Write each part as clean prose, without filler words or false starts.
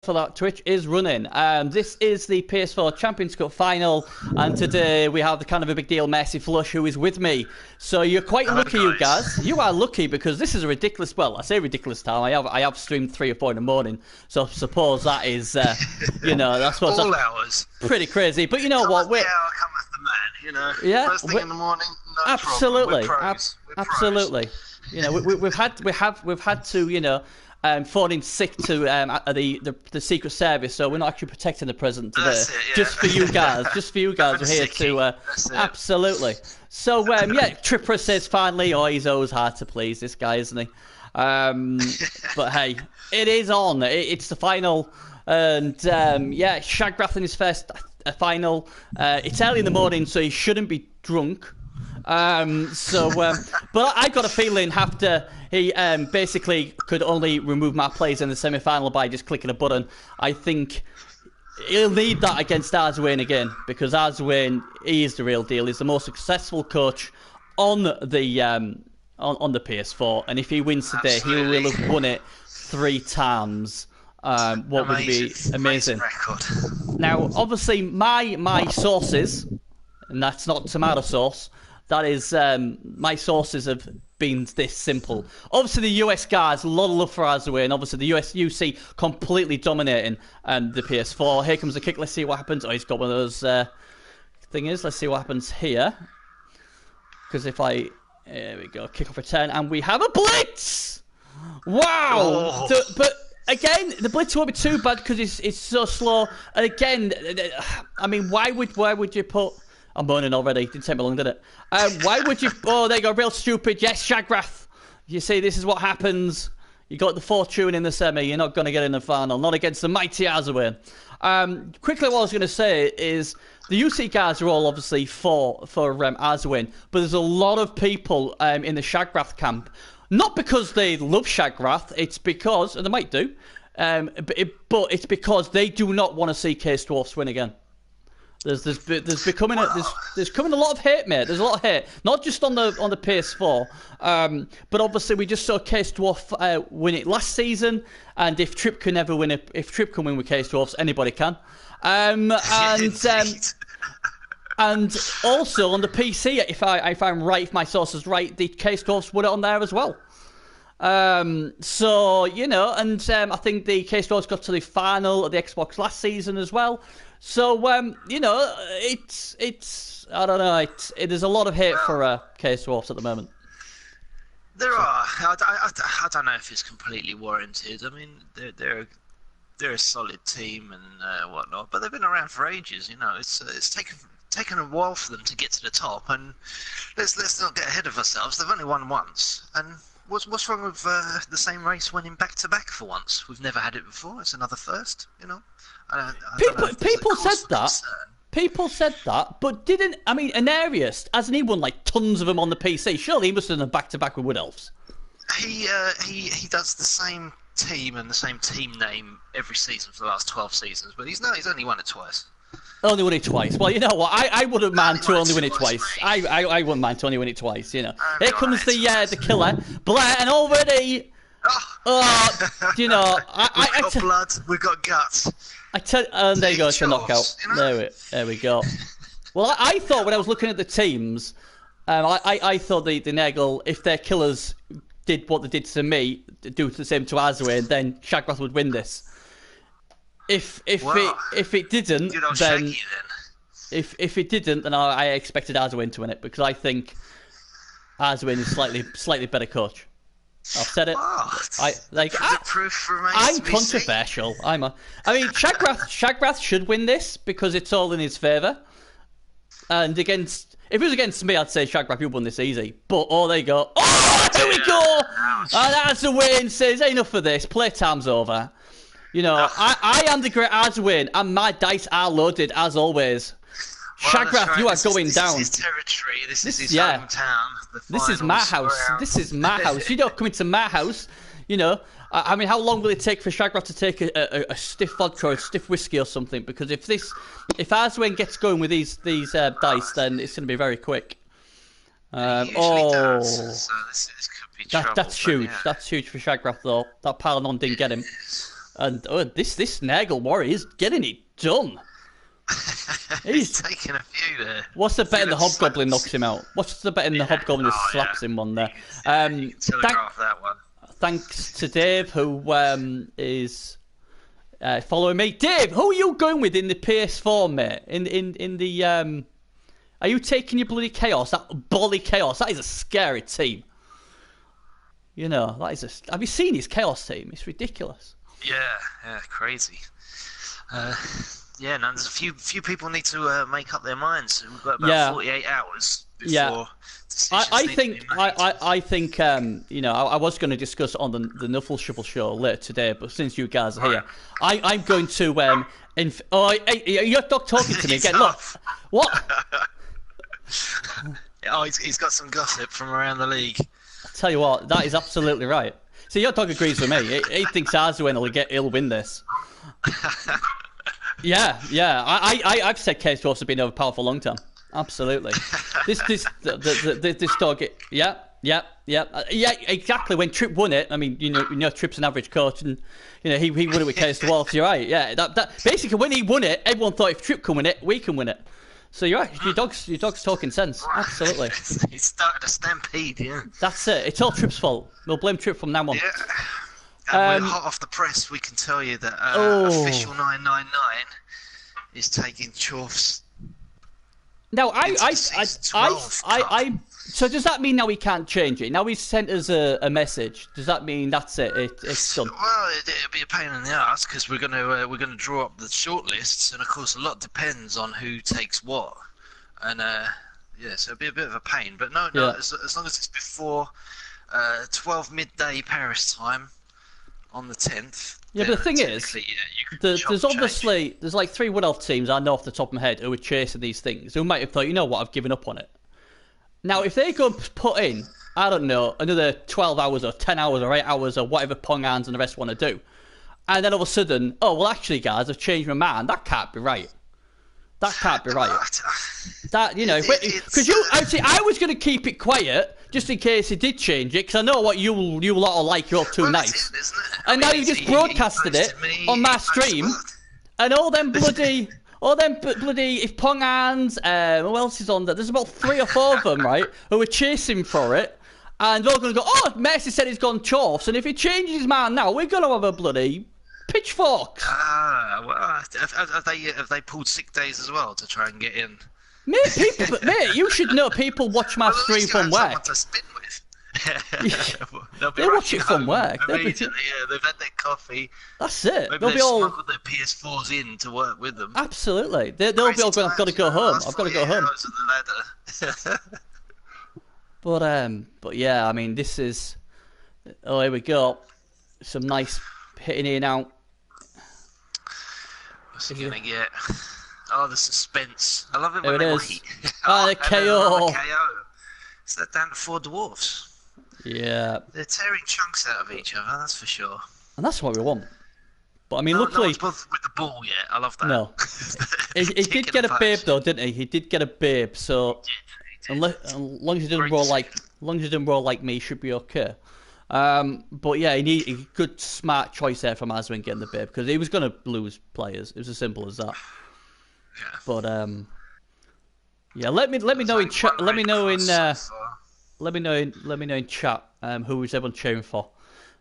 For that, Twitch is running. This is the Ps4 Champions Cup final, and today we have the kind of a big deal Messi Flush, who is with me. So you're quite lucky, you guys. You are lucky because this is a ridiculous. Well, I say ridiculous time. I have streamed 3 or 4 in the morning, so suppose that is, you know, that's what's all hours. Pretty crazy. But you know what? We're cometh the man. You know, yeah, first thing in the morning. No absolutely, problem. We're absolutely. You know, we've had to, you know. Phone in sick to the Secret Service, so we're not actually protecting the president today. That's it, yeah. Just for you guys, we're here to absolutely. So yeah, Tripper says finally, he's always hard to please, this guy, isn't he? But hey, it is on. It's the final, and yeah, Shagrath in his first final. It's early in the morning, so he shouldn't be drunk. But I got a feeling after he basically could only remove my plays in the semi-final by just clicking a button, I think he'll need that against Arswin again, because Arswin, he is the real deal. He's the most successful coach on the on the PS4, and if he wins today, he will have won it 3 times. What would be amazing. Record. Now, obviously, my sources, and that's not tomato sauce. That is, my sources have been this simple. Obviously, the US guys, a lot of love for Azaway, and obviously the US UC completely dominating the PS4. Here comes the kick. Let's see what happens. Oh, he's got one of those thingies. Let's see what happens here. Because if I... There we go. Kick off return. And we have a blitz! Wow! Oh. But... Again, the blitz won't be too bad because it's so slow. And again, I mean, why would you put... I'm moaning already. Didn't take me long, did it? Why would you... Oh, there you go. Real stupid. Yes, Shagrath. You see, this is what happens. You got the fortune in the semi. You're not going to get in the final. Not against the mighty Azawin. Quickly, what I was going to say is the UC guys are all obviously for Azawin, but there's a lot of people in the Shagrath camp. Not because they love Shagrath. It's because... And they might do. But it's because they do not want to see Ps4 win again. There's becoming there's coming a lot of hate, mate. There's a lot of hate, not just on the PS4, but obviously we just saw Ks4 win it last season, and if Trip can never win it, if Trip can win with Ks4, anybody can. And also on the PC, if I'm right, if my source is right, the Ks4 won it on there as well. So you know, and I think the Ks4 got to the final of the Xbox last season as well. So, you know, it's I don't know, there's a lot of hate for K-Swaps at the moment. There are. I don't know if it's completely warranted. I mean, they're a solid team and whatnot, but they've been around for ages. You know, it's taken a while for them to get to the top, and let's not get ahead of ourselves. They've only won once, and what's wrong with the same race winning back to back for once? We've never had it before. It's another first, you know. People said that. People said that, but didn't... I mean, Anarius, hasn't he won, like, tons of them on the PC? Surely he must have done back-to-back with Wood Elves. He does the same team and the same team name every season for the last 12 seasons, but he's only won it twice. Only won it twice. Well, you know what? I wouldn't mind to only win it twice. I wouldn't mind to only win it twice, you know. Here comes the killer. Blair, and already... you know... We've got blood, we've got guts. There you go, it's a knockout. You know? There we go. Well, I thought when I was looking at the teams, I thought the Nagel, if their killers did what they did to me, do the same to Azawin, then Shagrath would win this. If it didn't, then if it didn't, then I expected Azawin to win it, because I think Azawin is slightly better coach. I've said it. I'm controversial. I mean, Shagrath should win this because it's all in his favour. And if it was against me, I'd say Shagrath, you won this easy. But there you go. Oh, here we go. And Azawin says, enough of this. Playtime's over. You know, I am the great Azawin, and my dice are loaded as always. Well, Shagrath, right. you are going down. This is his territory. This is his hometown. This is my house. This is my house. You don't come into my house. You know, I mean, how long will it take for Shagrath to take a stiff vodka or a stiff whiskey or something? Because if Azawin gets going with these dice, then it's going to be very quick. Does, so this could be trouble, that's huge. Yeah. That's huge for Shagrath, though. That Palanon didn't get him. And this Nagel Warrior is getting it done. He's taking a few there. What's the bet in the Hobgoblin knocks him out? What's the bet in the Hobgoblin just slaps him one there? You can telegraph that one. Thanks to Dave, who is following me. Dave, who are you going with in the Ps4, mate? In the are you taking your bloody Chaos? That bloody Chaos. That is a scary team. You know, that is a. Have you seen his Chaos team? It's ridiculous. Yeah, crazy. Yeah, no, there's a few people need to make up their minds. We've got about 48 hours before decisions need to be made. I think you know, I was going to discuss on the Nuffle Shuffle show later today, but since you guys are here, I'm going to hey, you're talking to me again. Look, what? Oh, he's got some gossip from around the league. I'll tell you what, that is absolutely right. See, your dog agrees with me. He thinks Arswin he'll win this. Yeah. I've said Ps4 have been overpowered for a long time. Absolutely. This dog. Yeah. Exactly. When Tripp won it, I mean, you know, Tripp's an average coach, and you know he won it with Ps4. You're right. Yeah. That basically when he won it, everyone thought if Tripp can win it, we can win it. So you're right. Your dog's talking sense. Absolutely. He started a stampede. Yeah. That's it. It's all Tripp's fault. We'll blame Tripp from now on. Yeah. And we're hot off the press. We can tell you that official 999 is taking Chorf's. Now, so does that mean now he can't change it? Now he's sent us a message. Does that mean that's it? It's done. Well, it'll be a pain in the ass because we're gonna draw up the shortlists, and of course a lot depends on who takes what, and yeah, so it'll be a bit of a pain. But no, as long as it's before 12 midday Paris time on the 10th. Yeah, but the thing is, there's like 3 Wood Elf teams I know off the top of my head who are chasing these things, who might have thought, you know what, I've given up on it. Now, if they go and put in, I don't know, another 12 hours or 10 hours or 8 hours or whatever Pong Hands and the rest want to do, and then all of a sudden, oh, well, actually, guys, I've changed my mind, that can't be right. That can't be right. That, you know, because I was going to keep it quiet just in case he did change it, because I know what you lot are like. You're too nice. And now you just broadcasted it on my stream, and all them bloody, if Pong Hands, who else is on there? There's about 3 or 4 of them, right, who are chasing for it, and they're all going to go, oh, Messi said he's gone Chorfs, and if he changes his mind now, we're going to have a bloody pitchforks. Well, have they pulled sick days as well to try and get in? Mate, you should know people watch my stream from work. To spin with. They watch it from work. They've had their coffee. That's it. Maybe they'll be all smuggled their Ps4s in to work with them. Absolutely. They'll be all going, I've got to go home. I've got to go home. But yeah, I mean, this is. Oh, here we go. Some nice hitting in out. What's he gonna get? Oh, the suspense. I love it when they wait. The KO. Is that down to 4 dwarfs? Yeah. They're tearing chunks out of each other, that's for sure. And that's what we want. But I mean, luckily, no one's bothered with the ball yet. I love that. No. he did get a babe though, didn't he? He did get a babe. So as long as he doesn't roll like me, he should be okay. But yeah, he need a good smart choice there from Aswin getting the babe, because he was going to lose players. It was as simple as that. Yeah. But yeah, let me know in chat. Let me know in chat who is everyone cheering for.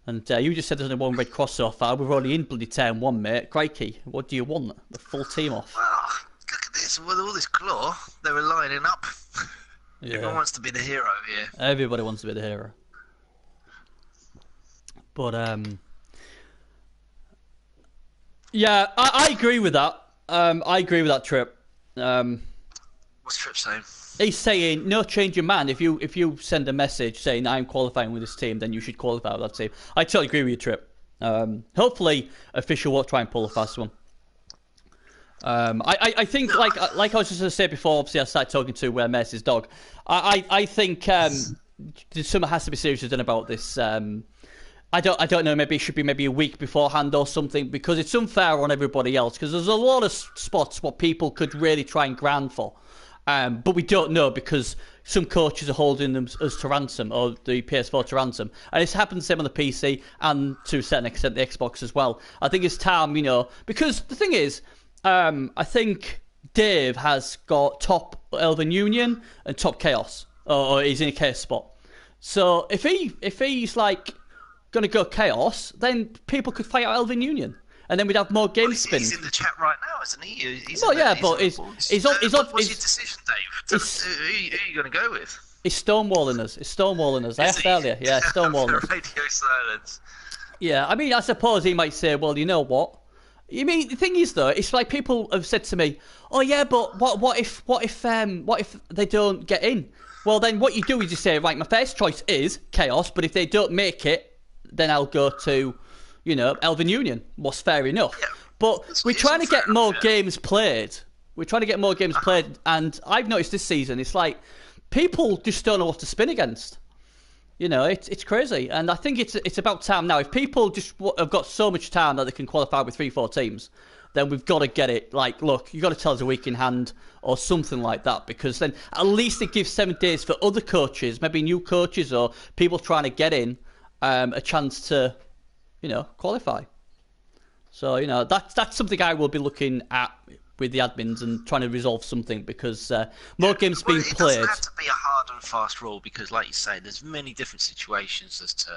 And you just said there's only 1 red cross so far. We're already in bloody turn 1, mate. Crikey, what do you want? The full team off? Well, look at this. With all this claw, they were lining up. Yeah. Everyone wants to be the hero here. Everybody wants to be the hero. But yeah, I agree with that. I agree with that, Tripp. What's Tripp saying? He's saying no change your mind. If you send a message saying I'm qualifying with this team, then you should qualify with that team. I totally agree with you, Tripp. Hopefully, official won't try and pull a fast one. I think like I was just going to say before. Obviously, I started talking to Messi's dog. I think something has to be seriously done about this. I don't know. Maybe it should be a week beforehand or something, because it's unfair on everybody else. Because there's a lot of spots what people could really try and grind for, But we don't know because some coaches are holding them us to ransom, or the PS4 to ransom. And it's happened the same on the PC and to a certain extent the Xbox as well. I think it's time, because the thing is, I think Dave has got top Elven Union and top Chaos, or he's in a Chaos spot. So if he's like going to go Chaos, then people could fight out Elven Union. And then we'd have more game spin. He's in the chat right now, isn't he? What's his decision, Dave? Who are you going to go with? He's stonewalling us. I asked earlier. Yeah, stonewalling us. Radio silence. Yeah, I mean, I suppose he might say, well, you know what? You mean, the thing is, though, it's like people have said to me, oh, yeah, but what if they don't get in? Well, then what you do is you say, right, my first choice is Chaos, but if they don't make it, then I'll go to... Elven Union was fair enough. Yeah, but we're trying to get more games played. We're trying to get more games played, and I've noticed this season, it's like people just don't know what to spin against. It's crazy, and I think it's about time now. If people just have got so much time that they can qualify with 3-4 teams, then we've got to get it. Like, look, you've got to tell us a week in hand or something like that, because then at least it gives 7 days for other coaches, maybe new coaches or people trying to get in, a chance to... qualify. So, that's something I will be looking at with the admins and trying to resolve something, because more games being played. It doesn't have to be a hard and fast rule, because, like you say, there's many different situations as to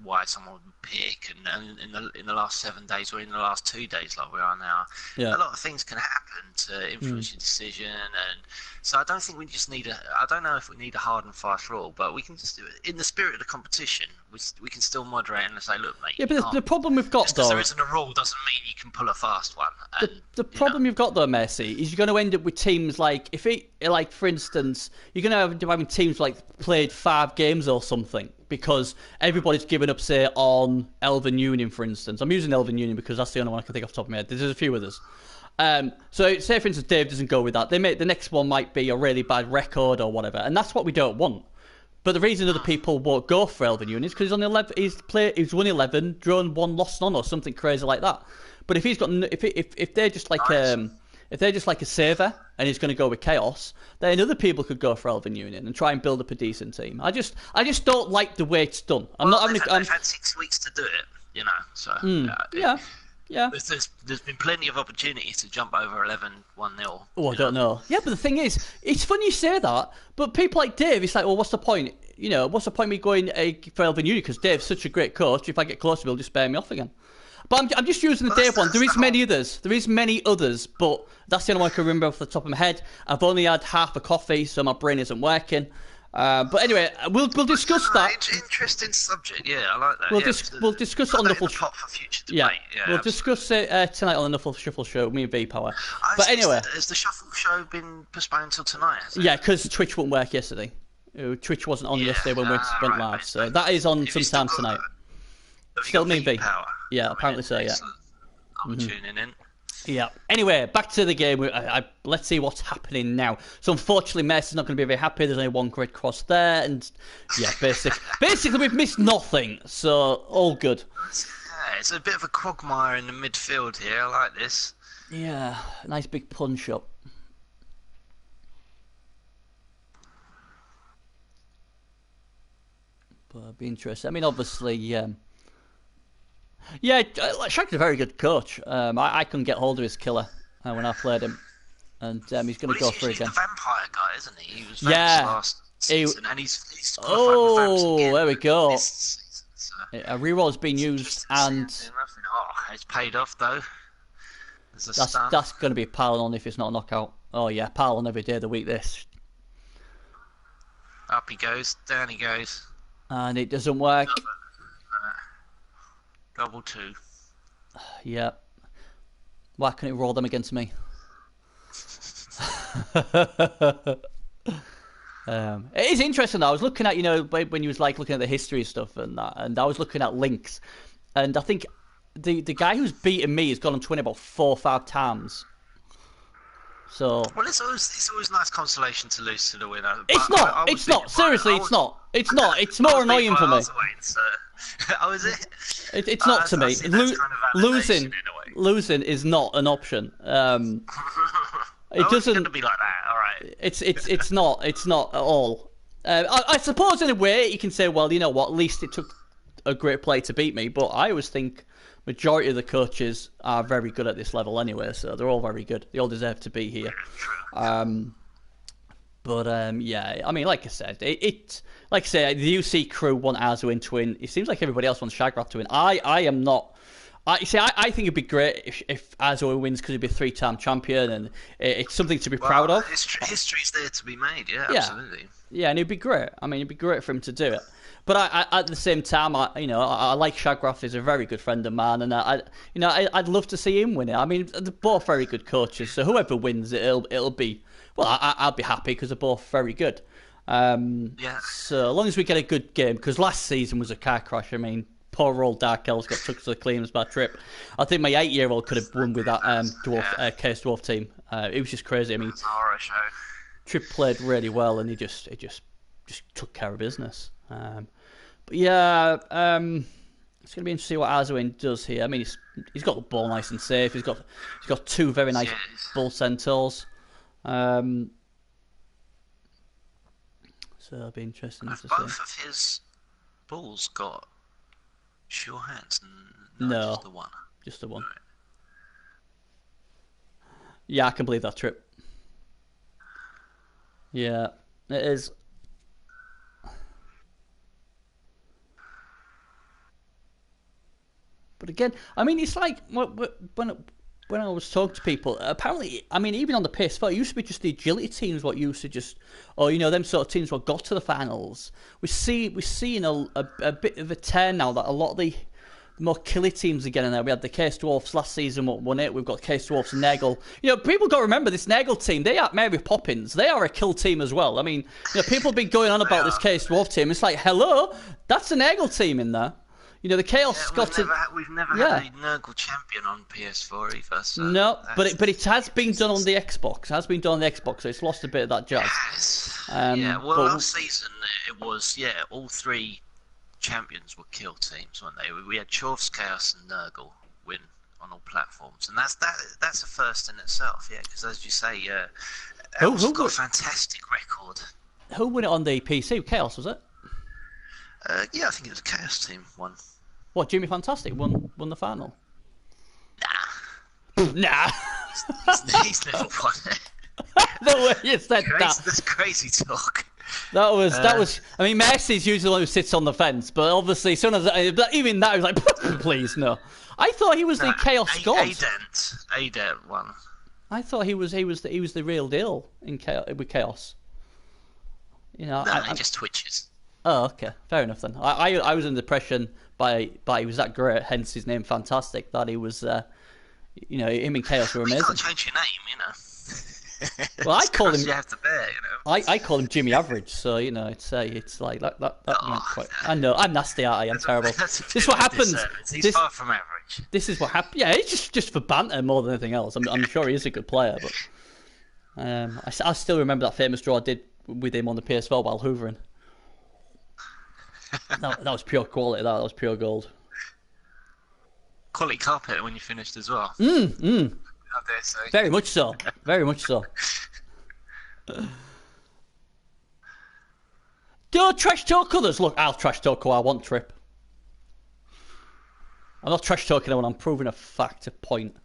why someone would pick, and in the last 7 days or in the last 2 days, like we are now, a lot of things can happen to influence your decision, and so I don't think we just need I don't know if we need a hard and fast rule, but we can just do it in the spirit of the competition. We can still moderate and say, look, mate. Yeah, but the problem we've got, though, there isn't a rule doesn't mean you can pull a fast one. And, the problem you've got, though, Messi, is you're going to end up with teams like, for instance, you're going to end up having teams like played 5 games or something, because everybody's given up, say, on Elven Union, for instance. I'm using Elven Union because that's the only one I can think off the top of my head. There's a few others. So say, for instance, Dave doesn't go with that. The next one might be a really bad record or whatever, and that's what we don't want. But the reason other people won't go for Elven Union is because he's on 11. He's won 11, drawn 1, lost none, or something crazy like that. But if he's got, if they're just like if they're just like a saver and he's going to go with Chaos, then other people could go for Elven Union and try and build up a decent team. I just don't like the way it's done. They've had 6 weeks to do it, So yeah. There's been plenty of opportunity to jump over 11 1-0. Oh, I don't know. Yeah, but the thing is, it's funny you say that, but people like Dave, it's like, well, what's the point? What's the point of me going for Elven Union? Because Dave's such a great coach. If I get close to him, he'll just spare me off again. But I'm just using the Dave one. There is many others, but that's the only one I can remember off the top of my head. I've only had half a coffee, so my brain isn't working. But anyway, we'll discuss that. Interesting subject, yeah, I like that. We'll discuss it on the Nuffle Show for future debate. Yeah, we'll discuss it tonight on the Nuffle Shuffle Show, me and V-Power. But anyway, has the Shuffle Show been postponed until tonight? Yeah, because Twitch wouldn't work yesterday. Twitch wasn't on yesterday when we went live, so that is on sometime tonight. Still me and V. Yeah, apparently so. Yeah. I'm tuning in. Yeah. Anyway, back to the game. Let's see what's happening now. So unfortunately, Mess is not going to be very happy. There's only 1 red cross there, and yeah, basically we've missed nothing. So all good. Yeah, it's a bit of a quagmire in the midfield here. I like this. Yeah, nice big punch up. But it'd be interesting. I mean, obviously, yeah, Shank's a very good coach. I couldn't get hold of his killer when I played him, and he's going to go for it again. He's the vampire guy, isn't he? He was last season, and he's there we go. Season, so. A reroll's been used, and it's paid off though. That's going to be a pile on if it's not a knockout. Oh yeah, pile on every day of the week. This. Up he goes, down he goes. And it doesn't work. Double 2. Yeah. Why couldn't it roll them against me? It is interesting though. I was looking at, when you was like looking at the history stuff and that, and I was looking at links, and I think the guy who's beaten me has gone on to win about 4 or 5 times. So. Well, it's always nice consolation to lose to the winner. It's not. It's not. Seriously, it's not. It's not. It's more annoying for me. Oh, is it? It's not to me. Losing is not an option. It doesn't. It's going to be like that. All right. It's not at all. I suppose in a way you can say, well, you know what? At least it took a great player to beat me. But I always think majority of the coaches are very good at this level anyway, so they're all very good. They all deserve to be here. Yeah, I mean, like I said, like I say, the UC crew want Arzuin to win. It seems like everybody else wants Shagrath to win. I am not. I think it'd be great if Arzuin wins because he'd be a 3-time champion, and it's something to be proud of. History's there to be made. Yeah, absolutely. Yeah, and it'd be great. I mean, it'd be great for him to do it. But I at the same time, I like Shagrath. He's a very good friend of mine, and I'd love to see him win it. I mean, they're both very good coaches, so whoever wins it, it'll be. Well, I'll be happy because they're both very good. Yeah. So as long as we get a good game, because last season was a car crash. I mean, poor old Dark Elves got took to the cleaners by Trip. I think my 8-year-old could have won with that Chaos Dwarf team. It was just crazy. I mean, it's a horror show. Trip played really well, and he just took care of business. But yeah, it's going to be interesting to see what Arzuin does here. I mean, he's got the ball nice and safe. He's got 2 very nice bull centaurs. So it'll be interesting to see. Both of his bulls got sure hands. No, just the one. Just the one. Right. Yeah, I can believe that, Trip. Yeah, it is. But again, I mean, it's like when I was talking to people, apparently, I mean, even on the Ps4, it used to be just the agility teams what used to just, or them sort of teams what got to the finals. We're seeing a bit of a turn now that a lot of the more killy teams are getting there. We had the Case Dwarfs last season what won it. We've got Case Dwarfs and Nagel. People got to remember this Nagel team. They are Mary Poppins. They are a kill team as well. I mean, people have been going on about this Case Dwarf team. It's like, hello, that's a Nagel team in there. The Chaos got to. We've never had a Nurgle champion on PS4 either. So no, but it has been done on the Xbox. It has been done on the Xbox, so it's lost a bit of that jazz. Yes. Last season it was all 3 champions were kill teams, weren't they? We had Chorf's, Chaos, and Nurgle win on all platforms, and that's a first in itself. Yeah, because as you say, Elves got a fantastic record. Who won it on the PC? Chaos, was it? Yeah, I think it was a Chaos team won. What, Jimmy Fantastic won the final? Nah. He's never won it. The way you said that. That's crazy talk. That was. I mean, Mercy's usually the one who sits on the fence, but obviously, even that, he was like, please, no. I thought he was the Chaos God. Adent won. I thought he was the real deal with Chaos. He just twitches. Oh, okay, fair enough then. I was under the impression by he was that great, hence his name Fantastic, that he was, him and Chaos were amazing. You can't change your name, Well, I call him. You have to bear, I call him Jimmy Average, so it's like that. Quite. I know I'm nasty, aren't I? I'm terrible. This is what happens. He's far from average. This is what happens. Yeah, it's just for banter more than anything else. I'm sure he is a good player, but I still remember that famous draw I did with him on the PS4 while hoovering. That was pure quality. That was pure gold. Quality carpet when you finished as well. I dare say. Very much so. Very much so. Don't trash talk others. Look, I'll trash talk who I want, Trip. I'm not trash talking anyone. I'm proving a fact, a point.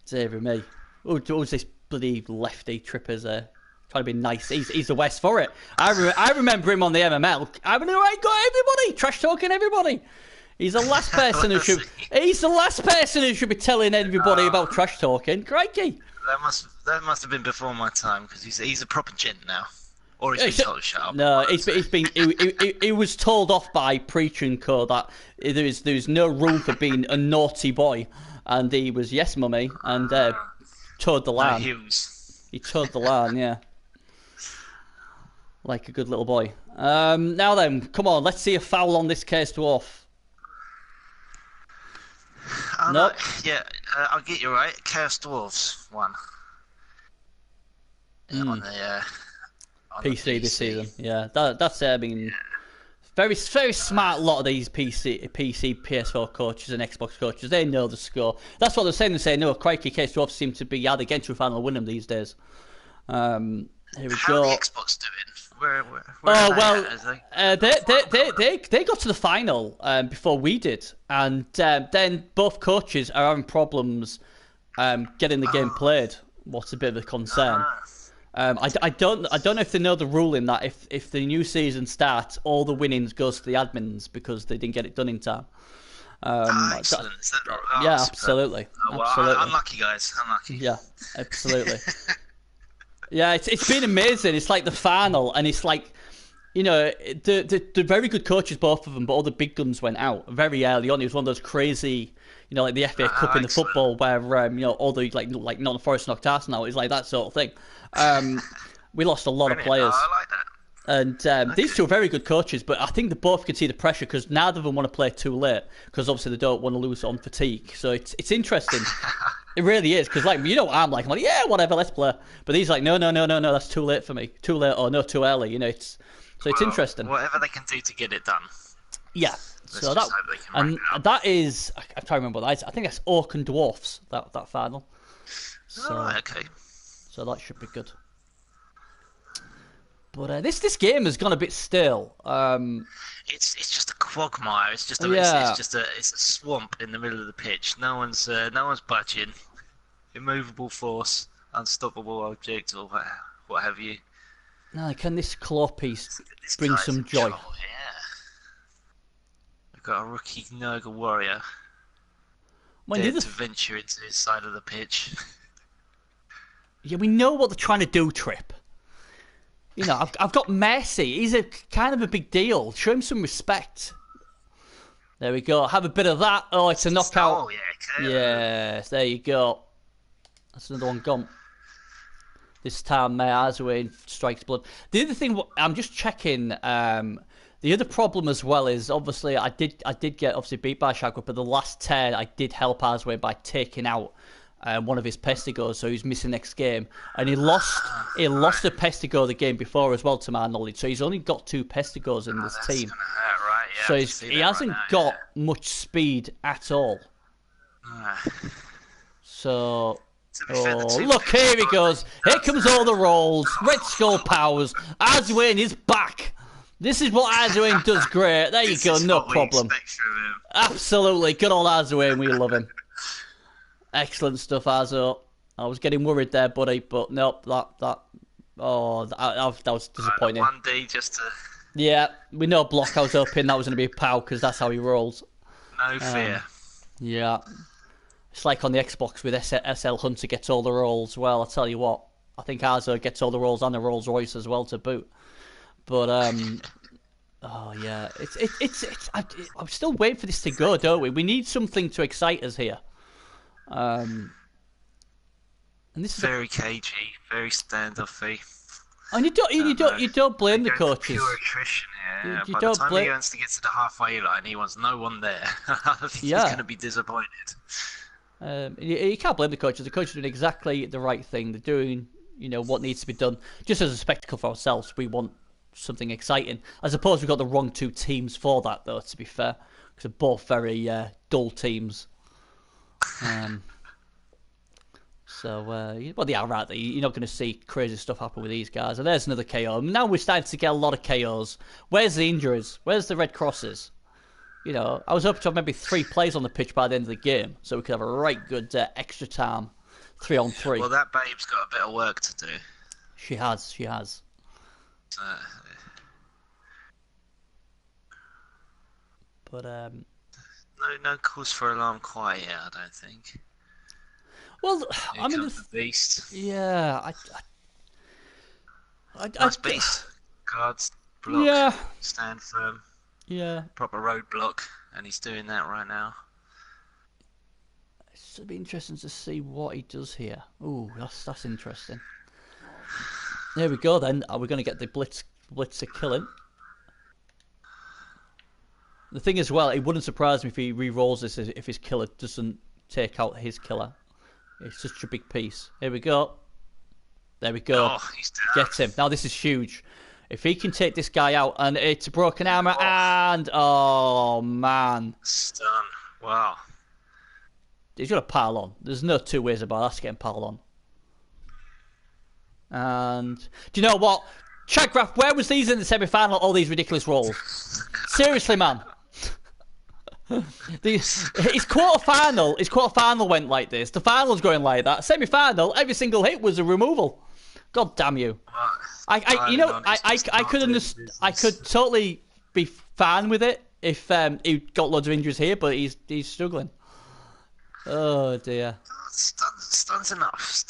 Dear me. Who's this bloody lefty Trippers there? Trying to be nice. He's the West for it. I remember him on the MML. I got everybody trash talking everybody. He's the last person who should. He's the last person who should be telling everybody about trash talking. Crikey. That must have been before my time because he's a proper gent now. Or he's been told to shut up. No, he was told off by Preacher and Co that there's no room for being a naughty boy, and he was yes, mummy, and towed the line. He towed the line, yeah. Like a good little boy. Now then, come on, let's see a foul on this Case Dwarf. Nope. Yeah, I'll get you right. Chaos Dwarves won. On the PC this season. Yeah, that's been Very smart. A lot of these PC, PS4 coaches and Xbox coaches, they know the score. That's what they're saying. They're saying, no, crikey, Ps4 seem to be either getting to a final or win them these days. Here we How go. are the Xbox doing? Where Oh are they got to the final before we did, and then both coaches are having problems getting the game played. What's a bit of a concern. I don't know if they know the ruling that if the new season starts, all the winnings goes to the admins because they didn't get it done in time. Excellent. Is that right? Yeah, absolutely. Well, Absolutely. unlucky, guys. Unlucky. Yeah, absolutely. Yeah, it's been amazing. It's like the final, and it's like, you know, the very good coaches, both of them, but all the big guns went out very early on. It was one of those crazy, you know, like the FA Cup in the football where you know, all the like Nottingham Forest knocked Arsenal out. It's like that sort of thing. We lost a lot of players. I like that. And these two are very good coaches, but I think they both can see the pressure because neither of them want to play too late because obviously they don't want to lose on fatigue. So it's interesting. It really is because, like, you know what I'm like, yeah, whatever, let's play. But he's like, no, that's too late for me. Too late or no, too early. You know, it's interesting. Whatever they can do to get it done. Yeah. So that is, I'm trying to remember what that is. I think that's Orc and Dwarfs, that final. So, okay. So that should be good. But this game has gone a bit stale. It's just a quagmire. It's just it's a swamp in the middle of the pitch. No one's budging. Immovable force, unstoppable object, or what have you. Now, can this claw piece bring some joy? Yeah. We've got a rookie Nurgle warrior. Dared to venture into his side of the pitch. Yeah, we know what they're trying to do, Trip. You know, I've got Messi. He's a kind of a big deal. Show him some respect. There we go. Have a bit of that. Oh, it's a knockout. Oh, yeah. Yes, there you go. That's another one gone. This time, Azwin strikes blood. The other thing, I'm just checking. The other problem as well is obviously I did get obviously beat by Shagwell, but the last turn I did help Azwin by taking out one of his Pestigos, so he's missing next game, and he lost a Pestigo the game before as well, to my knowledge. So he's only got 2 Pestigos in this team. Right, yeah, so he hasn't got much speed at all. So, look, here he goes. Here comes all the rolls. Red Skull powers. Azwin is back. This is what Azwin does great. There you go, no problem. Absolutely, good old Azwin, we love him. Excellent stuff, Azo. I was getting worried there, buddy, but nope, that was disappointing. 1D just to... Yeah, we know block. I was hoping that was going to be a POW because that's how he rolls. No fear. Yeah. It's like on the Xbox with SL Hunter gets all the rolls. Well, I'll tell you what, I think Azo gets all the rolls and the Rolls Royce as well to boot. But, oh yeah, I'm still waiting for this to go, don't we? We need something to excite us here. And this is very cagey, very standoffy. And you don't blame the coaches. Pure attrition here. You By don't the time blame. he wants to get to the halfway line, he wants no one there. I think he's going to be disappointed. You can't blame the coaches. The coaches are doing exactly the right thing. They're doing, you know, what needs to be done. Just as a spectacle for ourselves, we want something exciting. I suppose we've got the wrong 2 teams for that, though. To be fair, because they're both very dull teams. Well, they are right. You're not going to see crazy stuff happen with these guys. And there's another KO. Now we're starting to get a lot of KOs. Where's the injuries? Where's the red crosses? You know, I was hoping to have maybe 3 plays on the pitch by the end of the game, so we could have a right good extra time 3-on-3. Well, that babe's got a bit of work to do. She has. But no cause for alarm quite yet, I don't think. Well, I mean, the beast. Yeah, Nice beast. Guards, block, yeah, stand firm. Yeah, proper roadblock, and he's doing that right now. It'll be interesting to see what he does here. Ooh, that's interesting. There we go. Then are we going to get the blitzer killing? The thing as well, it wouldn't surprise me if he re-rolls this if his killer doesn't take out his killer. It's such a big piece. Here we go. There we go. Oh, he's down. Get him. Now this is huge. If he can take this guy out, and it's a broken armor, and oh man, Stun. Wow. he's got to pile on. There's no two ways about us getting piled on. And do you know what, Chagraf? Where was these in the semi-final? All these ridiculous rolls. Seriously, man. His quarter-final went like this. The final's going like that. Semi-final, every single hit was a removal. God damn you! I could totally be fine with it if he got loads of injuries here, but he's struggling. Oh dear. Stun's enough.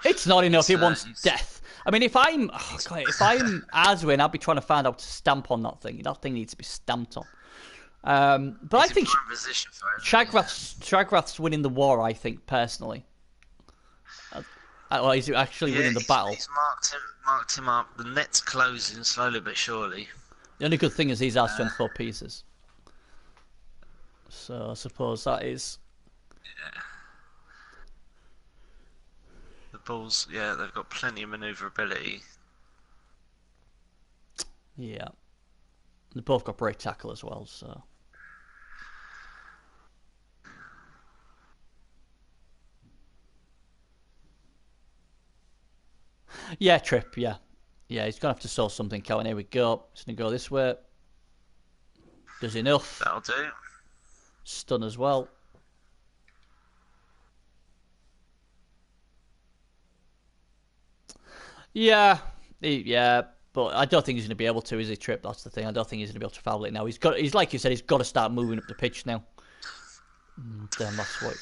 It's not enough. He wants death. I mean, if I'm Aswin, I'd be trying to find out to stamp on that thing. That thing needs to be stamped on. But I think Shagrath's winning the war. I think personally. Well, he's actually winning the battle. He's marked him up. The net's closing slowly but surely. The only good thing is he's asked 24 pieces. So I suppose that is. Yeah. The Bulls, they've got plenty of manoeuvrability. Yeah. They've both got break tackle as well, so. Yeah, Trip, yeah. Yeah, he's going to have to sort something out. And here we go. He's going to go this way. Does enough. That'll do. Stun as well. Yeah, but I don't think he's going to be able to, is he, Trip? That's the thing. I don't think he's going to be able to foul it now. He's like you said, he's got to start moving up the pitch now. Damn, that's what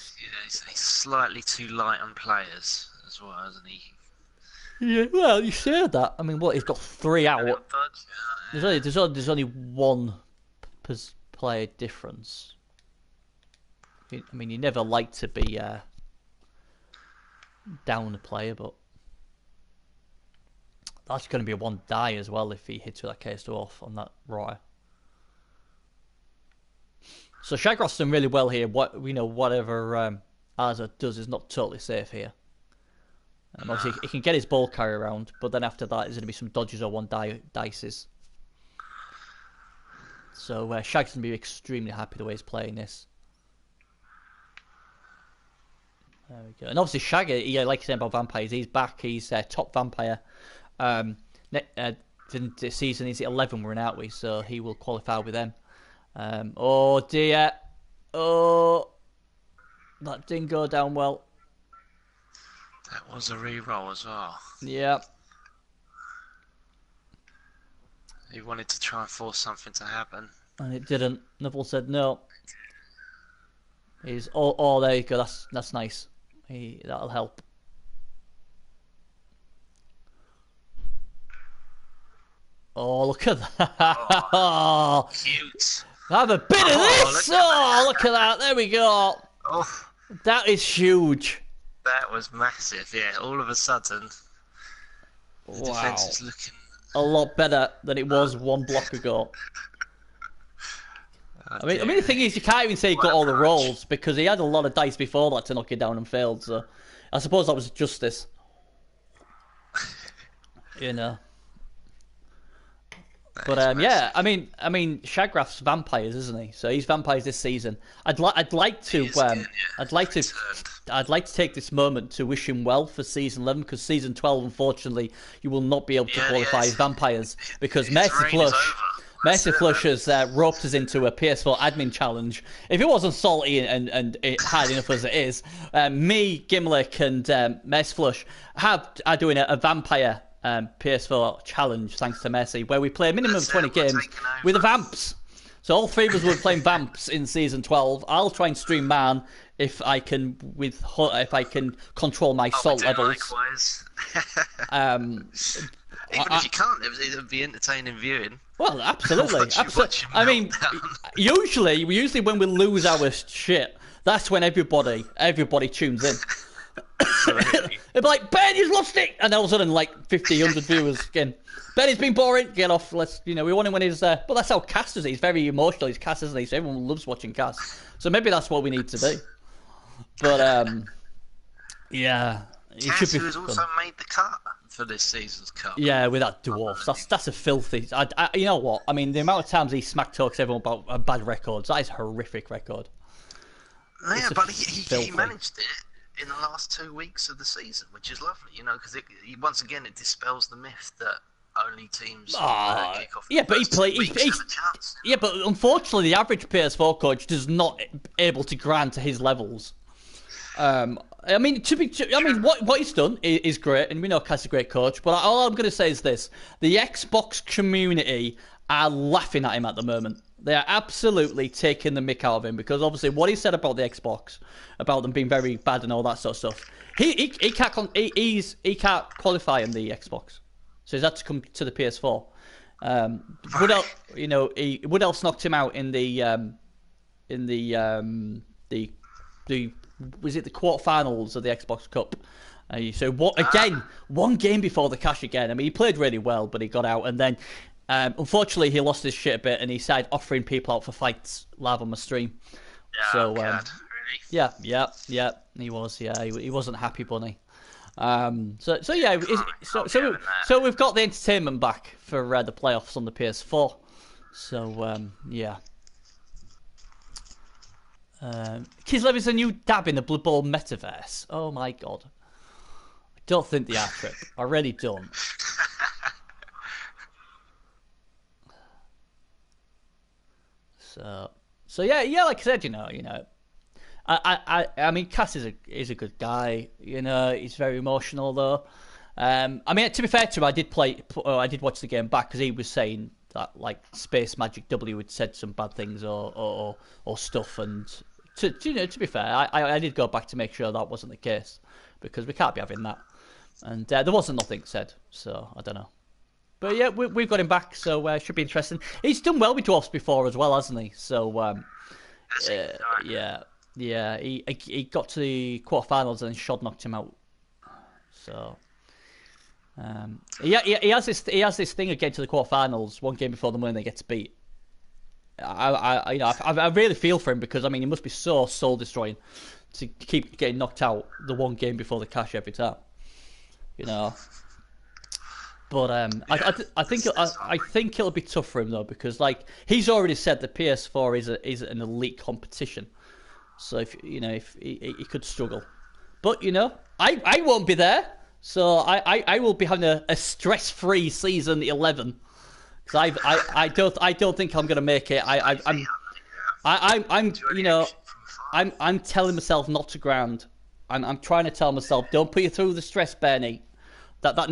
he's slightly too light on players as well, isn't he? Yeah, well, you said that. I mean, what, he's got 3 out. There's only 1 player difference. I mean, you never like to be down a player, but that's going to be a 1 die as well if he hits with that case off on that rotter. So Shagrath's done really well here. Whatever Azza does is not totally safe here. Obviously, he can get his ball carry around, but then after that, there's going to be some dodges or 1 dices. So Shag's going to be extremely happy the way he's playing this. There we go. And obviously, Shag, like you said about vampires, he's back. He's top vampire. The season is 11 we're in, aren't we? So he will qualify with them. Oh dear. Oh, that didn't go down well. That was a re-roll as well. Yeah. He wanted to try and force something to happen. And it didn't. Neville said no. He's oh there you go. That's nice. That'll help. Oh, look at that. Oh, cute. Have a bit of this. Look at that. There we go. Oh, that is huge. That was massive. Yeah, all of a sudden, the defense is looking a lot better than it was 1 block ago. I mean, the thing is, you can't even say he got all the rolls because he had a lot of dice before that to knock it down and failed. So, I suppose that was justice. You know. But yeah, I mean, Shagrath's vampires, isn't he? So he's vampires this season. I'd like to take this moment to wish him well for season 11 because season 12, unfortunately, you will not be able to qualify as vampires because Mercy Flush has roped us into a PS4 admin challenge. If it wasn't salty and it hard enough as it is, me, Gimlick, and Mercy Flush are doing a vampire PS4 challenge, thanks to Messi, where we play a minimum of 20 games with the Vamps. So all 3 of us will be playing Vamps in season 12. I'll try and stream man if I can control my salt levels. Likewise. Even if you can't, it would be entertaining viewing. Well, absolutely. I mean, usually when we lose our shit, that's when everybody tunes in. They'd be like, Ben, you've lost it! And all of a sudden, like 50, 100 viewers again. Ben, it's been boring. Get off. We want him when he's there. But that's how Cass does it. He's very emotional. He's Cass, isn't he? So everyone loves watching Cass. So maybe that's what we need to do. But, yeah. Cass, who has also made the cut for this season's cup. Yeah, with that dwarf. That's a filthy. You know what? I mean, the amount of times he smack talks everyone about bad records, that is a horrific record. Yeah, but he managed it in the last 2 weeks of the season, which is lovely, you know, because once again it dispels the myth that only teams kick off. Yeah, but yeah, but unfortunately, the average PS4 coach is not able to grind to his levels. I mean, what he's done is great, and we know Cass is a great coach. But all I'm going to say is this: the Xbox community are laughing at him at the moment. They are absolutely taking the mick out of him because obviously what he said about the Xbox, about them being very bad and all that sort of stuff, he can't qualify in the Xbox, so he's had to come to the PS4. Wood else knocked him out in the was it the quarterfinals of the Xbox Cup? So one game before the cash again. I mean, he played really well, but he got out, and then unfortunately he lost his shit a bit, and he started offering people out for fights live on my stream. Yeah, so really? Yeah, he was. Yeah, he wasn't happy, bunny. So we've got the entertainment back for the playoffs on the PS4. So yeah. Kislev is a new dab in the Blood Bowl metaverse. Oh my god. I don't think they are, Trip. I really don't. So yeah, like I said, you know, I mean, Cass is a good guy. You know, he's very emotional though. I mean, to be fair to him, I did watch the game back because he was saying that like Space Magic W had said some bad things or stuff, and to be fair, I did go back to make sure that wasn't the case because we can't be having that, and there wasn't nothing said, so I don't know. But yeah, we've got him back, so it should be interesting. He's done well with dwarfs before as well, hasn't he? So yeah, he got to the quarterfinals and Shod knocked him out. So he has this thing of getting to the quarterfinals one game before them when they get to beat. I really feel for him because I mean it must be so soul destroying to keep getting knocked out the one game before the cash every time, you know. But I think it'll be tough for him though because like he's already said the PS4 is an elite competition, so if he could struggle, but you know I won't be there, so I will be having a stress-free season 11 because I don't think I'm gonna make it. I'm telling myself not to ground. I'm trying to tell myself don't put you through the stress, Bernie. That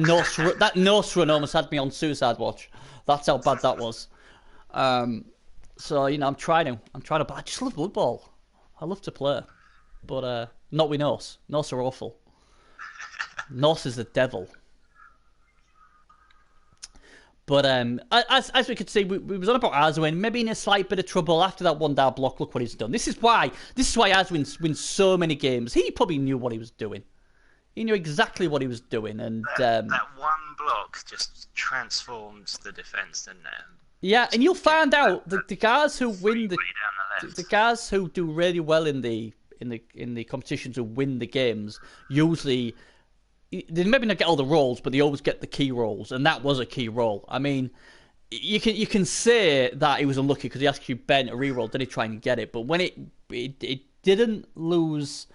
Norse run almost had me on suicide watch. That's how bad that was. So you know, I'm trying to, but I just love Blood Bowl. I love to play, but not with Norse. Norse are awful. Norse is the devil. But as we could see, we was on about Aswin, maybe in a slight bit of trouble after that one down block. Look what he's done. This is why Aswin wins so many games. He probably knew what he was doing. He knew exactly what he was doing, and that one block just transformed the defense, didn't it? Yeah, and you'll find out that the guys who win the guys who do really well in the competitions who win the games usually they maybe not get all the roles, but they always get the key roles, and that was a key role. I mean, you can say that he was unlucky because he asked you Ben a reroll, did he try and get it? But when it didn't lose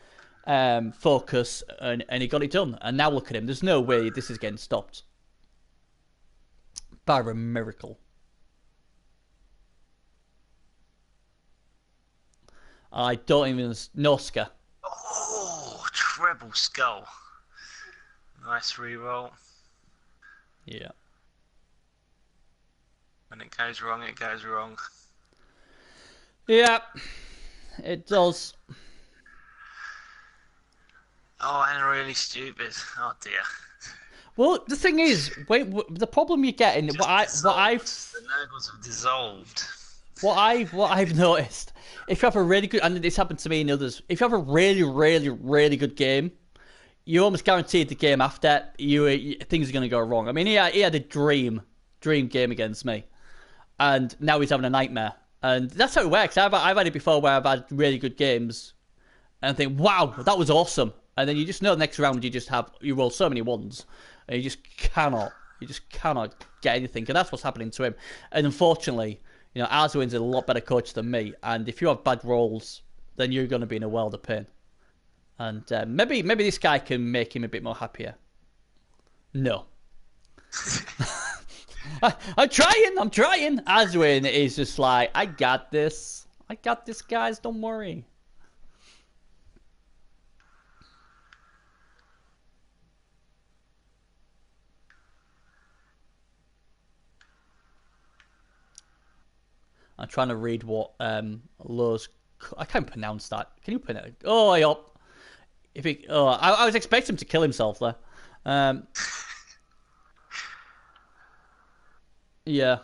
focus and he got it done, and now look at him. There's no way this is getting stopped by a miracle. I don't even Noska. Oh, treble skull. Nice reroll. Yeah. When it goes wrong, it goes wrong. Yeah, it does. Oh, and really stupid. Oh dear. Well, the thing is, the problem you're getting, the Nurgles have dissolved. What I've noticed, if you have a really good, and this happened to me and others, if you have a really, really, really good game, you almost guaranteed the game after things are going to go wrong. I mean, he had a dream game against me, and now he's having a nightmare, and that's how it works. I've had it before where I've had really good games, and I think, wow, that was awesome, And then you just know the next round you roll so many ones, and you just cannot get anything. And that's what's happening to him. And unfortunately, Arzawin's a lot better coach than me. And if you have bad rolls, then you're going to be in a world of pain. And maybe this guy can make him a bit more happier. No. I'm trying. Arzawin is just like, I got this, guys. Don't worry. I'm trying to read what Lowe's. I can't pronounce that. Can you pronounce it? Oh, yup. I was expecting him to kill himself there. Yeah.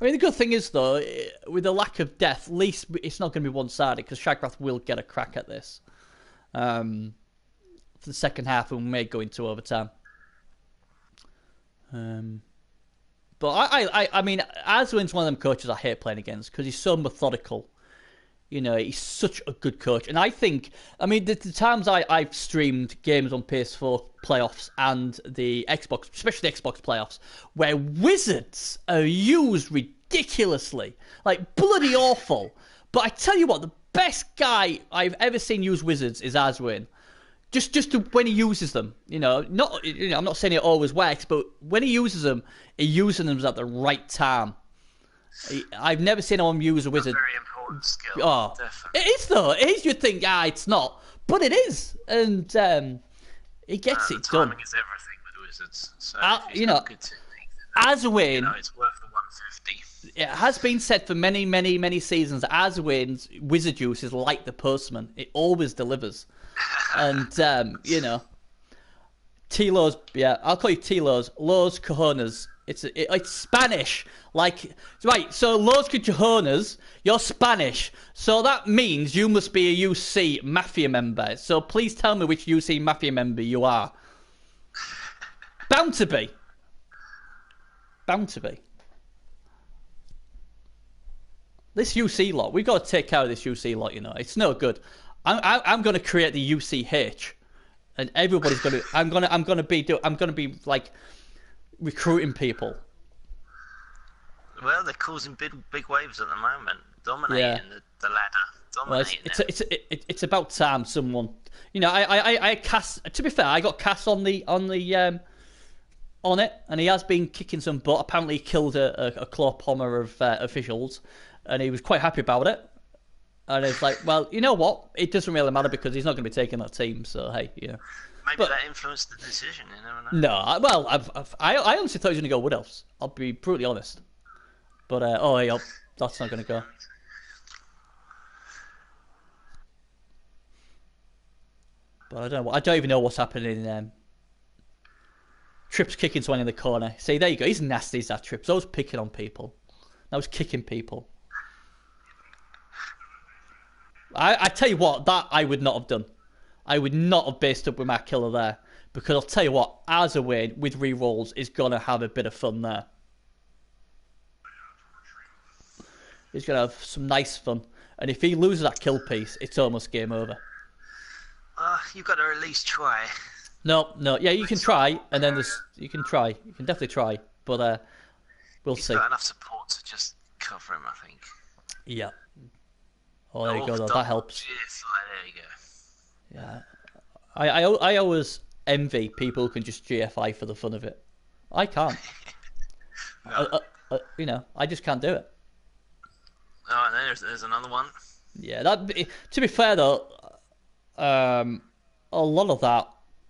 I mean, the good thing is, though, with the lack of death, at least it's not going to be one-sided, because Shagrath will get a crack at this. For the second half, and we may go into overtime. But I mean, Arzawin's one of them coaches I hate playing against, because he's so methodical. He's such a good coach. And I think, the times I've streamed games on Ps4 playoffs and the Xbox, especially the Xbox playoffs, where wizards are used ridiculously, like bloody awful. But I tell you what, the best guy I've ever seen use wizards is Arzawin. Just when he uses them, I'm not saying it always works, but when he uses them, he uses them at the right time. I've never seen anyone use a wizard. Very important skill. Oh, definitely. It is though. It is. You'd think, it's not, but it is, and he gets it done. Timing is everything with wizards. So good technique, Arzawin, it's worth the 150. It has been said for many, many, many seasons that Arzawin's wizard use is like the postman. It always delivers, and Tilo's. Yeah, I'll call you Tilo's. Los Cojones. It's Spanish, right. So Los Cojones, you're Spanish, so that means you must be a UC mafia member. So please tell me which UC mafia member you are. Bound to be. This UC lot, we've got to take care of this UC lot. It's no good. I'm going to create the UCH, and everybody's going to. I'm going to be like. Recruiting people. Well, they're causing big waves at the moment, dominating the ladder. It's about time someone. I cast. To be fair, I got cast on it, and he has been kicking some butt. Apparently, he killed a claw pommer of officials, and he was quite happy about it. And it's like, well, you know what? It doesn't really matter because he's not going to be taking that team. So hey, Maybe that influenced the decision. You never know. No, well, I honestly thought he was going to go Wood Elves. I'll be brutally honest. But that's not going to go. But I don't even know what's happening. Tripp's kicking someone in the corner. See, there you go. He's nasty, is that Trips. Always picking on people. Now he's kicking people. I tell you what, that I would not have done. I would not have based up with my killer there. Because I'll tell you what, Arzawin with rerolls is going to have a bit of fun there. He's going to have some nice fun. And if he loses that kill piece, it's almost game over. You've got to at least try. No. Yeah, you can try. And then you can try. You can definitely try. But we'll see. He's got enough support to just cover him, I think. Yeah. Oh, there you go, though. That helps. There you go. Yeah, I always envy people who can just GFI for the fun of it. I can't. No. I just can't do it. Oh, there's another one. Yeah, to be fair though, a lot of that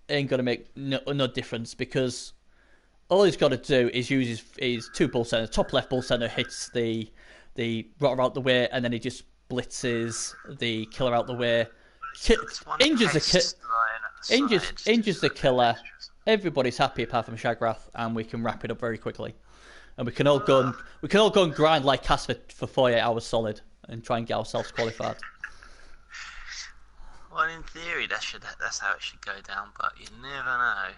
ain't gonna make no difference because all he's got to do is use his two bull centers. Top left bull center hits the rotter out the way, and then he just blitzes the killer out the way. Injures the killer. Everybody's happy apart from Shagrath, and we can wrap it up very quickly. And we can all go and grind like Casper for 48 hours solid and try and get ourselves qualified. Well, in theory, that's how it should go down, but you never know.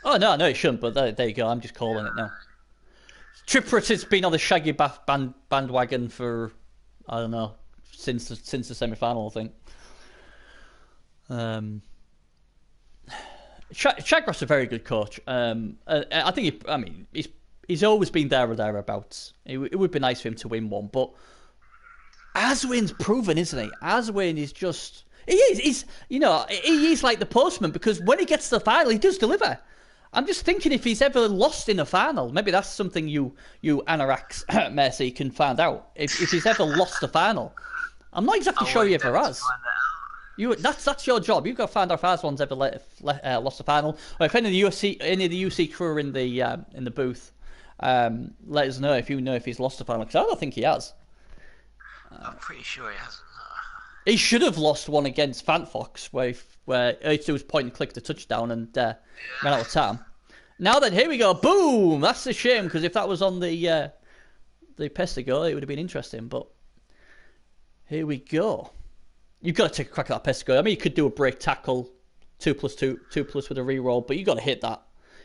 Oh no, it shouldn't. But there you go. I'm just calling it now. Triplet has been on the Shaggy Bath bandwagon for I don't know since the semi-final, I think. Shagros a very good coach. I think he's always been there or thereabouts. It would be nice for him to win one, but Aswin's proven, isn't he? Aswin is just he is like the postman, because when he gets to the final, he does deliver. I'm just thinking if he's ever lost in a final, maybe that's something you Anoraks Mercy can find out. If he's ever lost a final, I'm not exactly sure he ever has. That's your job. You've got to find out if Aswan's ever lost a final, or if any of the UC crew are in the booth. Let us know if you know if he's lost a final, because I don't think he has. I'm pretty sure he hasn't. He should have lost one against Fanfox, where H2 was point and click the touchdown and ran out of time. Now then, here we go. Boom! That's a shame, because if that was on the Pesta goal, it would have been interesting. But here we go. You've got to take a crack at that Pesta goal. I mean, you could do a break tackle, 2+2 with a re-roll, but you've got to hit that.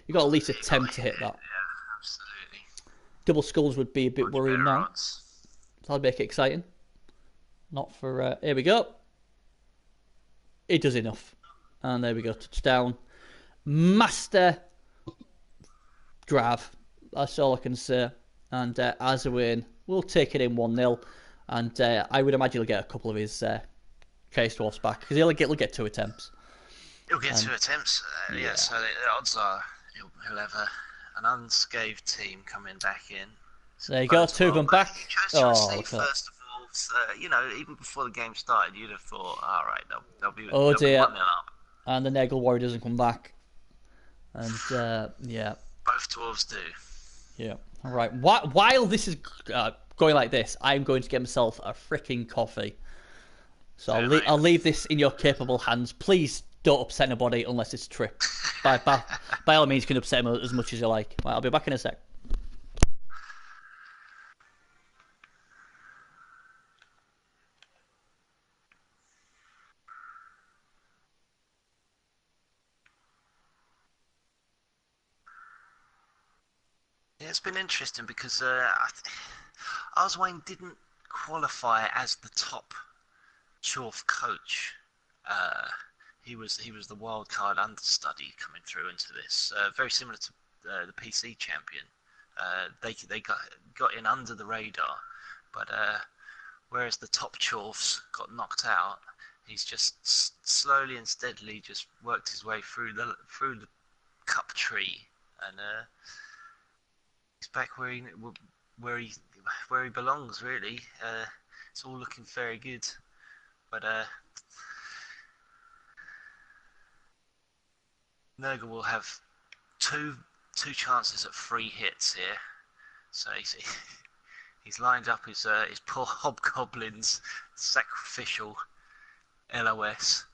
You've got to at least attempt to hit that. Yeah, absolutely. Double skulls would be a bit worrying now. Odds. That'd make it exciting. Not for... here we go. It does enough. And there we go. Touchdown. Master drive. That's all I can say. And Azawin will take it in 1-0. And I would imagine he'll get a couple of his case dwarfs back, because he'll get 2 attempts. He'll get 2 attempts. Yeah, so the odds are he'll have an unscathed team coming back in. So there you go, 2 of them back. He chose to receive first of all. So, even before the game started, you'd have thought, all right, they'll be 1-0 up. And the Nagel Warrior doesn't come back. And, yeah. Both dwarves do. Yeah. All right. While this is going like this, I'm going to get myself a freaking coffee. So I'll leave this in your capable hands. Please don't upset anybody unless it's a trip. By all means, you can upset them as much as you like. Right, I'll be back in a sec. Yeah, it's been interesting because Oswayne didn't qualify as the top Chorf coach. He was the wild card understudy coming through into this. Very similar to the PC champion. They got in under the radar, but whereas the top Chorfs got knocked out, he's just slowly and steadily just worked his way through the cup tree, and he's back where he belongs. Really, it's all looking very good, but Nurgle will have two chances at 3 hits here, so he's lined up his poor hobgoblin's sacrificial LOS.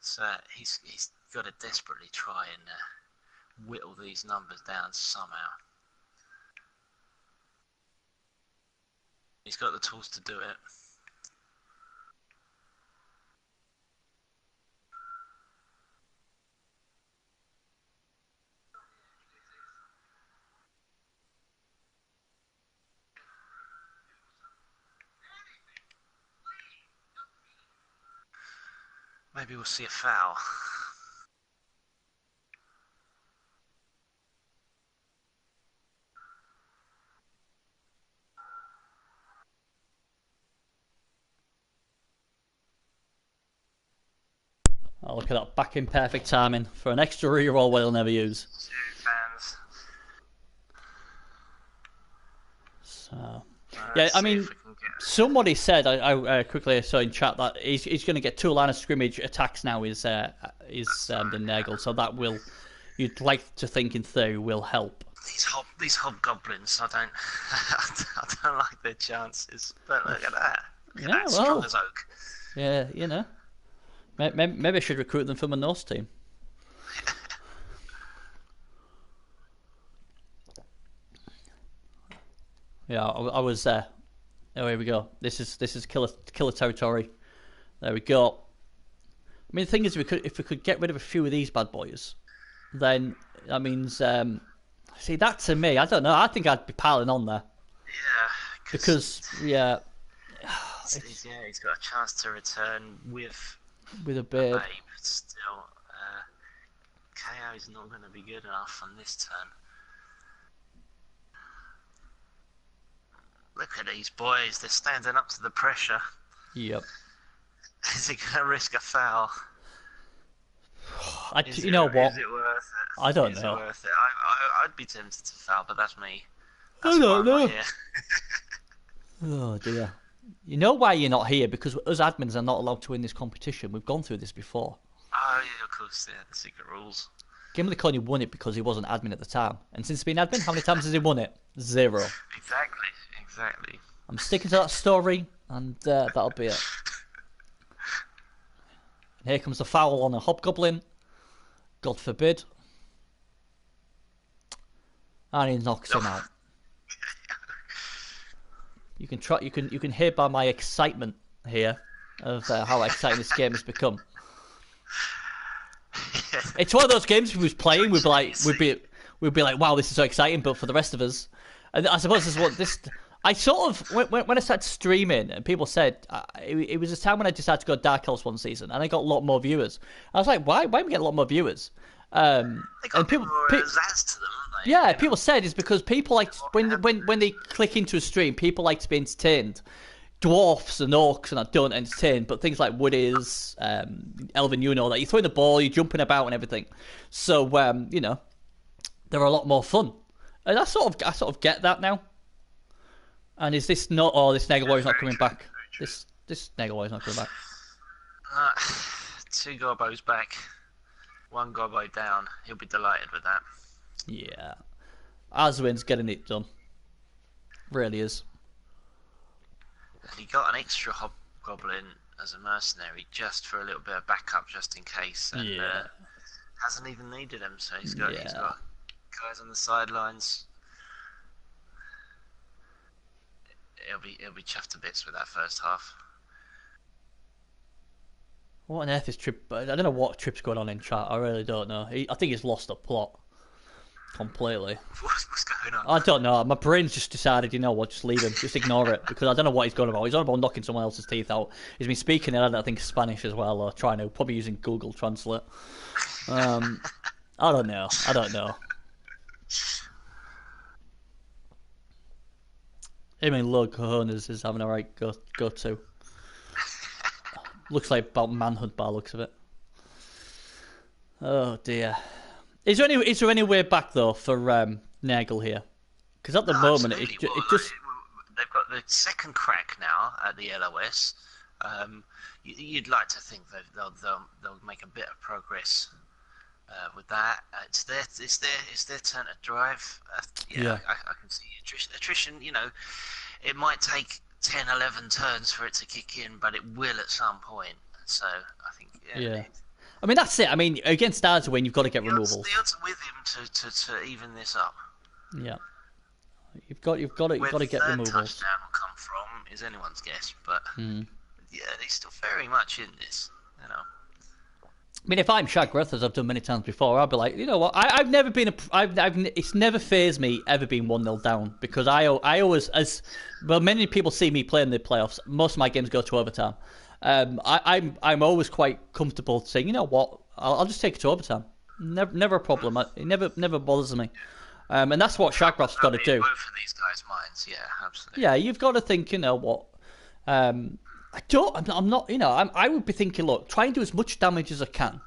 So he's got to desperately try and whittle these numbers down somehow. He's got the tools to do it. Maybe we'll see a foul. Oh, look at that, back in perfect timing for an extra reroll where they'll never use. Fans. So, yeah, I mean, somebody said, I quickly saw in chat that he's going to get 2 line of scrimmage attacks now. Is the Nagel, so that will, you'd like to think in theory, will help. These hobgoblins, I don't like their chances. But look at that. Look at that, strong as oak. Yeah, maybe I should recruit them from a Norse team. Yeah, I was there. Oh, here we go. This is killer territory. There we go. I mean, the thing is, if we could get rid of a few of these bad boys, then that means. See, that to me, I don't know. I think I'd be piling on there. Yeah. Because he's got a chance to return with with a babe. Still, KO is not going to be good enough on this turn. Look at these boys, they're standing up to the pressure. Yep. Is he going to risk a foul? You know what? Is it worth it? I don't know. Is know. it worth it? I'd be tempted to foul, but that's me. I don't know. Oh dear. You know why you're not here? Because us admins are not allowed to win this competition. We've gone through this before. Oh yeah, of course, yeah, the secret rules. Game of the Coin, he won it because he wasn't admin at the time. And since being admin, how many times has he won it? 0. Exactly. I'm sticking to that story, and that'll be it. And here comes the foul on a hobgoblin. God forbid. And he knocks him out. You can hear by my excitement here of how exciting this game has become. It's one of those games we was playing. We'd be like, wow, this is so exciting. But for the rest of us, and I suppose this is what this. I sort of when I started streaming, and people said it was a time when I decided to go Dark Elves one season, and I got a lot more viewers. I was like, why are we getting a lot more viewers? They got and people, more zazz to them, haven't they? Yeah, people said it's because people like when they click into a stream, people like to be entertained. Dwarfs and orcs and I don't entertain, but things like woodies, elven, that you're throwing the ball, you're jumping about and everything. So they're a lot more fun, and I sort of get that now. And is this not? Oh, this Negalwar's not coming back. This Negalwar's not coming back. 2 Gobbos back, 1 Gobbo down. He'll be delighted with that. Yeah, Aswin's getting it done. Really is. He got an extra hobgoblin as a mercenary just for a little bit of backup, just in case, and hasn't even needed him. So he's got guys on the sidelines. He'll be chuffed to bits with that first half. What on earth is Trip? I don't know what Trip's going on in chat. I really don't know. I think he's lost the plot completely. What's going on? I don't know. My brain's just decided, just leave him. Just ignore it. Because I don't know what he's going about. He's on about knocking someone else's teeth out. He's been speaking in, I think, Spanish as well, or probably using Google Translate. I don't know. I mean, look, Cojones is having a right go to. Looks like about manhood by the looks of it. Oh dear. Is there any way back though for Nagel here? Because at the moment it just they've got the second crack now at the LOS. You'd like to think that they'll make a bit of progress with that. It's their turn to drive. I can see attrition. It might take 10, 11 turns for it to kick in, but it will at some point. So I think I mean, that's it. I mean, against Arzuin, you've got to get removals. The odds are with him to even this up. Yeah, you've got to get removals. Where the touchdown will come from is anyone's guess, but they're still very much in this. I mean, if I'm Shagrath, as I've done many times before, I'll be like, you know what? I've never been it's never phased me ever being 1-0 down because I always, as well, many people see me playing the playoffs. Most of my games go to overtime. I'm always quite comfortable saying, you know what? I'll just take it to overtime. Never a problem. It never bothers me. And that's what Shagrath's got to do. Both of these guys' minds, yeah, absolutely. Yeah, you've got to think, you know what? I'm not, I would be thinking, look, try and do as much damage as I can.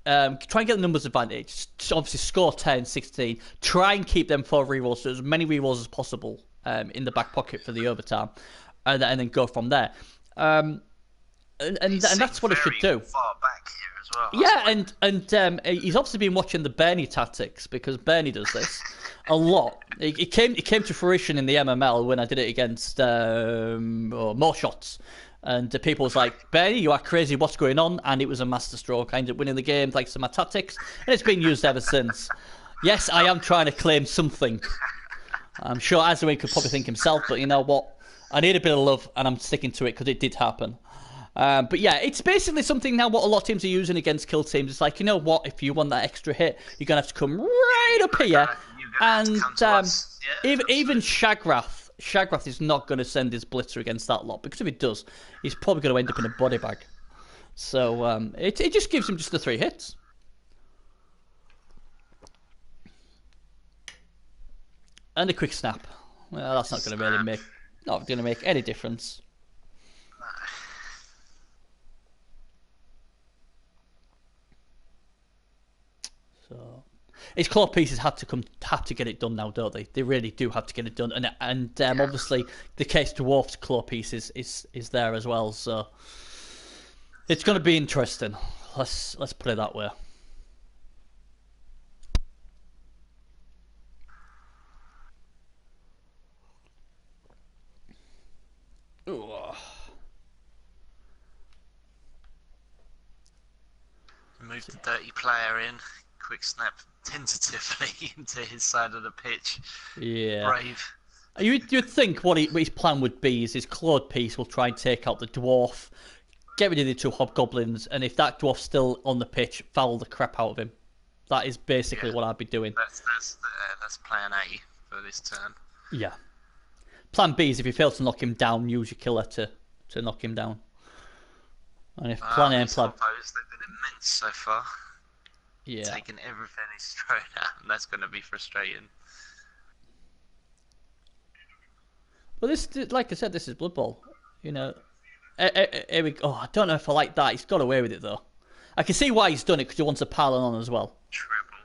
Try and get the numbers advantage. Obviously, score 10, 16. Try and keep them 4 rerolls, so as many rerolls as possible in the back pocket for the overtime, and then go from there. And that's what it should do. Far back here as well. Yeah, and he's obviously been watching the Bernie tactics because Bernie does this a lot. It came to fruition in the MML when I did it against more shots. And people was like, Bernie, you are crazy, what's going on? And it was a masterstroke. I ended up winning the game thanks to my tactics, and it's been used ever since. Yes, I am trying to claim something. I'm sure Azwin could probably think himself, but you know what? I need a bit of love, and I'm sticking to it because it did happen. But yeah, it's basically something now what a lot of teams are using against kill teams. It's like, you know what? If you want that extra hit, you're going to have to come right up here. And even Shagrath is not going to send his blitzer against that lot, because if he does, he's probably going to end up in a body bag. So it just gives him just the 3 hits. And a quick snap. Well, that's not going to really make any difference. So his claw pieces have to get it done now, don't they? They really do have to get it done, and obviously the Case Dwarf's claw piece is there as well. So it's going to be interesting. Let's put it that way. Ooh. Move the dirty player in. Quick snap tentatively into his side of the pitch. Yeah. Brave. You'd think what his plan would be is his clawed piece will try and take out the dwarf, get rid of the 2 hobgoblins, and if that dwarf's still on the pitch, foul the crap out of him. That is basically what I'd be doing. That's plan A for this turn. Yeah. Plan B is if you fail to knock him down, use your killer to knock him down. And if plan A and plan... They've been immense so far. Yeah. Taking everything he's thrown at, and that's going to be frustrating. Well, this, like I said, this is Blood Bowl. You know, here we go. Oh, I don't know if I like that. He's got away with it, though. I can see why he's done it, because he wants to pile on as well. Triple.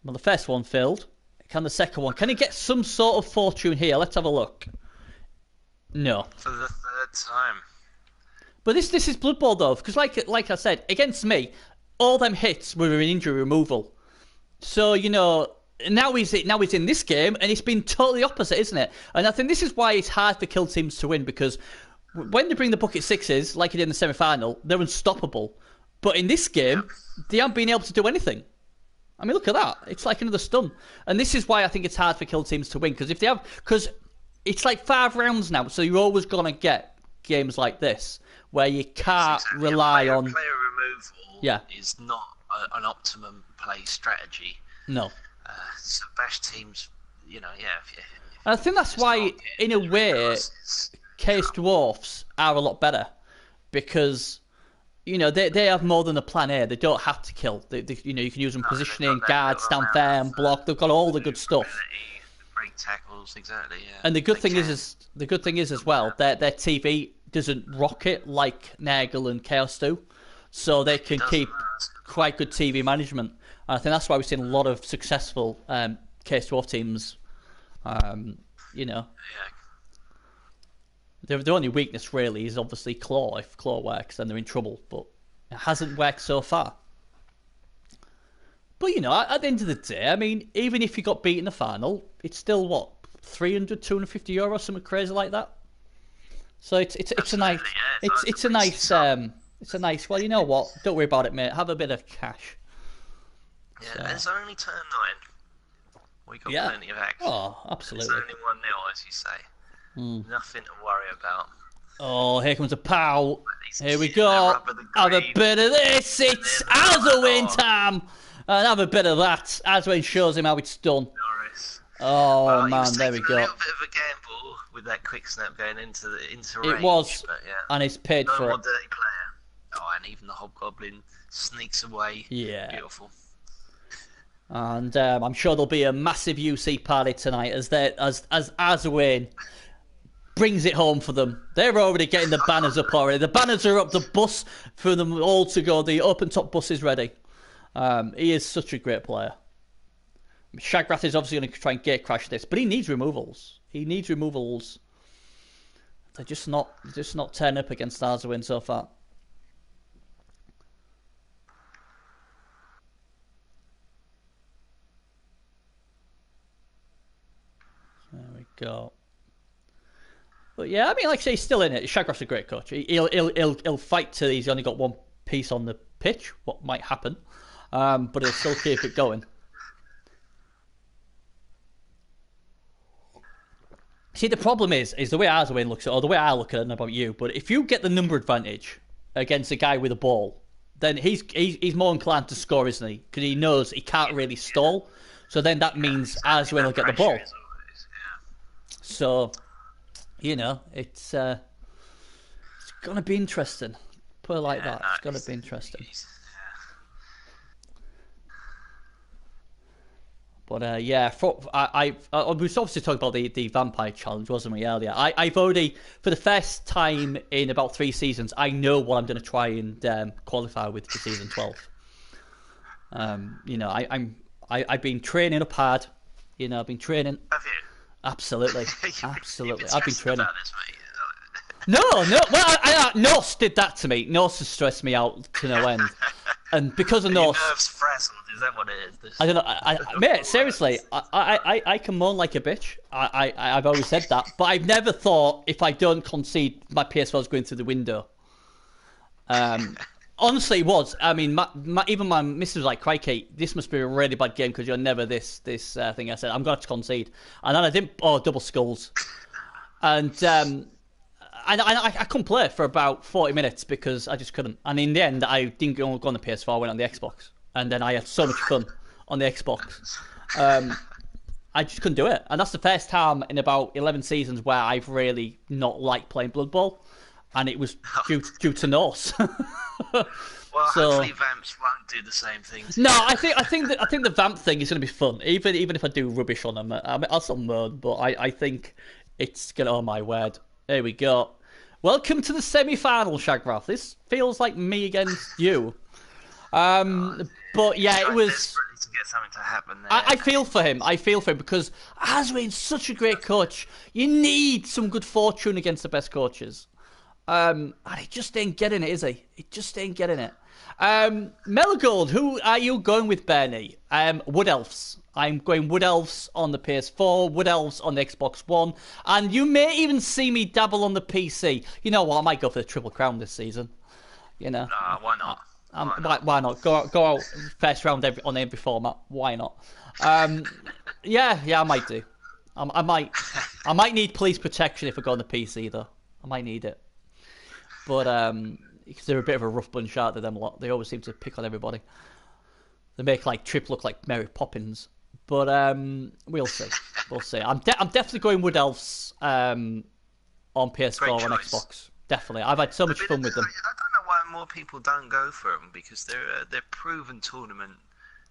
Well, the first one failed. Can the second one? Can he get some sort of fortune here? Let's have a look. No. For the 3rd time. But this is Blood Bowl, though, because like I said, against me, all them hits were in injury removal. So, you know, now he's in this game, and it's been totally opposite, isn't it? And I think this is why it's hard for kill teams to win, because when they bring the bucket sixes, like he did in the semi-final, they're unstoppable. But in this game, they haven't been able to do anything. I mean, look at that. It's like another stun. And this is why I think it's hard for kill teams to win, because it's like 5 rounds now, so you're always going to get games like this, where you can't rely on... Player removal is not an optimum play strategy. No. So bash teams, you know, and I think that's why, in a way, Case Dwarfs are a lot better, because, you know, they have more than a plan A. They don't have to kill. You know, you can use them positioning, guard, stand firm, block. They've got all the good stuff. Break tackles, exactly. Yeah. And the good thing is as well, their TV doesn't rocket like Nagel and Chaos do, so they can keep quite good TV management. And I think that's why we've seen a lot of successful Case Dwarf teams. You know, the only weakness really is obviously Claw. If Claw works, then they're in trouble. But it hasn't worked so far. But you know, at the end of the day, I mean, even if you got beat in the final, it's still what, 300, 250 €, something crazy like that. So it's a nice it's a nice. Well, you know what? Don't worry about it, mate. Have a bit of cash. Yeah, so. It's only turn 9. We got plenty of action. Oh, absolutely. It's only 1-0, as you say. Nothing to worry about. Oh, here comes a pow. Here we go. Have a bit of this. It's Azwin time. And have a bit of that. Azwin shows him how it's done. Norris. Oh, man, there we go. A little bit of a gamble with that quick snap going into range. It was, but and he's paid for it. No more dirty player. Oh, and even the Hobgoblin sneaks away. Yeah. Beautiful. And I'm sure there'll be a massive UC party tonight as Azwin brings it home for them. They're already getting the banners up already. The banners are up, the bus for them all to go. The open top bus is ready. He is such a great player. Shagrath is obviously going to try and gate crash this, but he needs removals. They're just not turning up against Azwin so far. There we go. But yeah, I mean, like I say, he's still in it. Shagrath's a great coach. He'll fight till he's only got one piece on the pitch. What might happen, but he'll still keep it going. See, the problem is the way Azwin looks at it, or the way I look at it, I don't know about you, but if you get the number advantage against a guy with a ball, then he's more inclined to score, isn't he? Because he knows he can't really stall. So then that means Azwin will get the ball. So, you know, it's going to be interesting. proper like that. No, It's got to be interesting. But yeah, I was obviously talking about the vampire challenge, wasn't we, earlier? I've already, for the first time in about 3 seasons, I know what I'm going to try and qualify with for season 12. You know, I've been training up hard. You know, I've been training. Have you? Absolutely, absolutely. I've been training. About this, mate. No. Well, Norse did that to me. Norse has stressed me out to no end. And because of Norse, nerves frazzled. Is that what it is? I don't know, mate. Seriously, I can moan like a bitch. I've always said that, but I've never thought if I don't concede, my PS4 is going through the window. Honestly, it was. I mean, even my missus was like, "Crikey, this must be a really bad game because you're never this thing." I said, "I'm going to concede," and then I didn't. Oh, double skulls, and I couldn't play for about 40 minutes because I just couldn't. And in the end, I didn't go on the PS4. I went on the Xbox, and then I had so much fun on the Xbox. I just couldn't do it, and that's the first time in about 11 seasons where I've really not liked playing Blood Bowl, and it was due to Norse. Well, hopefully Vamps won't do the same thing. No, I think the Vamp thing is going to be fun, even if I do rubbish on them. I'll still moan, but I think it's going to. Oh my word! There we go. Welcome to the semi-final, Shagrath. This feels like me against you. But yeah, it was. Desperately to get something to happen there. I feel for him. I feel for him because Aswin's such a great coach. You need some good fortune against the best coaches. And he just ain't getting it, is he? He just ain't getting it. Meligold, who are you going with, Bernie? Wood Elves. I'm going Wood Elves on the PS4, Wood Elves on the Xbox One, and you may even see me dabble on the PC. You know what? I might go for the Triple Crown this season. You know? Why not? Why not? Go out first round on every format. Why not? Yeah, I might do. I might need police protection if I go on the PC though. I might need it. But because they're a bit of a rough bunch, aren't they? Them lot. They always seem to pick on everybody. They make like Trip look like Mary Poppins. But we'll see. We'll see. I'm definitely going Wood Elves on PS4 and Xbox. Definitely. I've had so much fun with them. I don't know why more people don't go for them because they're proven tournament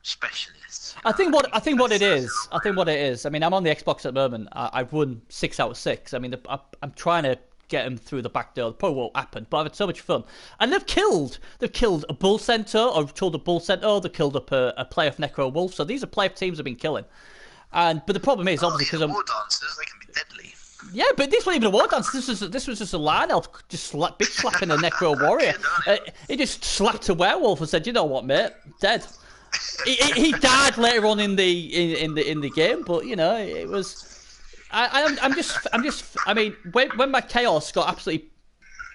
specialists. I think what it is. I mean, I'm on the Xbox at the moment. I've won 6 out of 6. I mean, I'm trying to get them through the back door. It probably won't happen, but I've had so much fun. And they've killed a Bull Centaur, or told a Bull Centaur. They've killed up a playoff Necro Wolf. So these are playoff teams have been killing. But the problem is obviously because war dancers, they can be deadly. Yeah, but this wasn't even a war dance. This was just a line elf just bitch slapping a Necro Warrior. He just slapped a werewolf and said, "You know what, mate? Dead." He died later on in the game, but you know it was. I'm just. I mean, when my Chaos got absolutely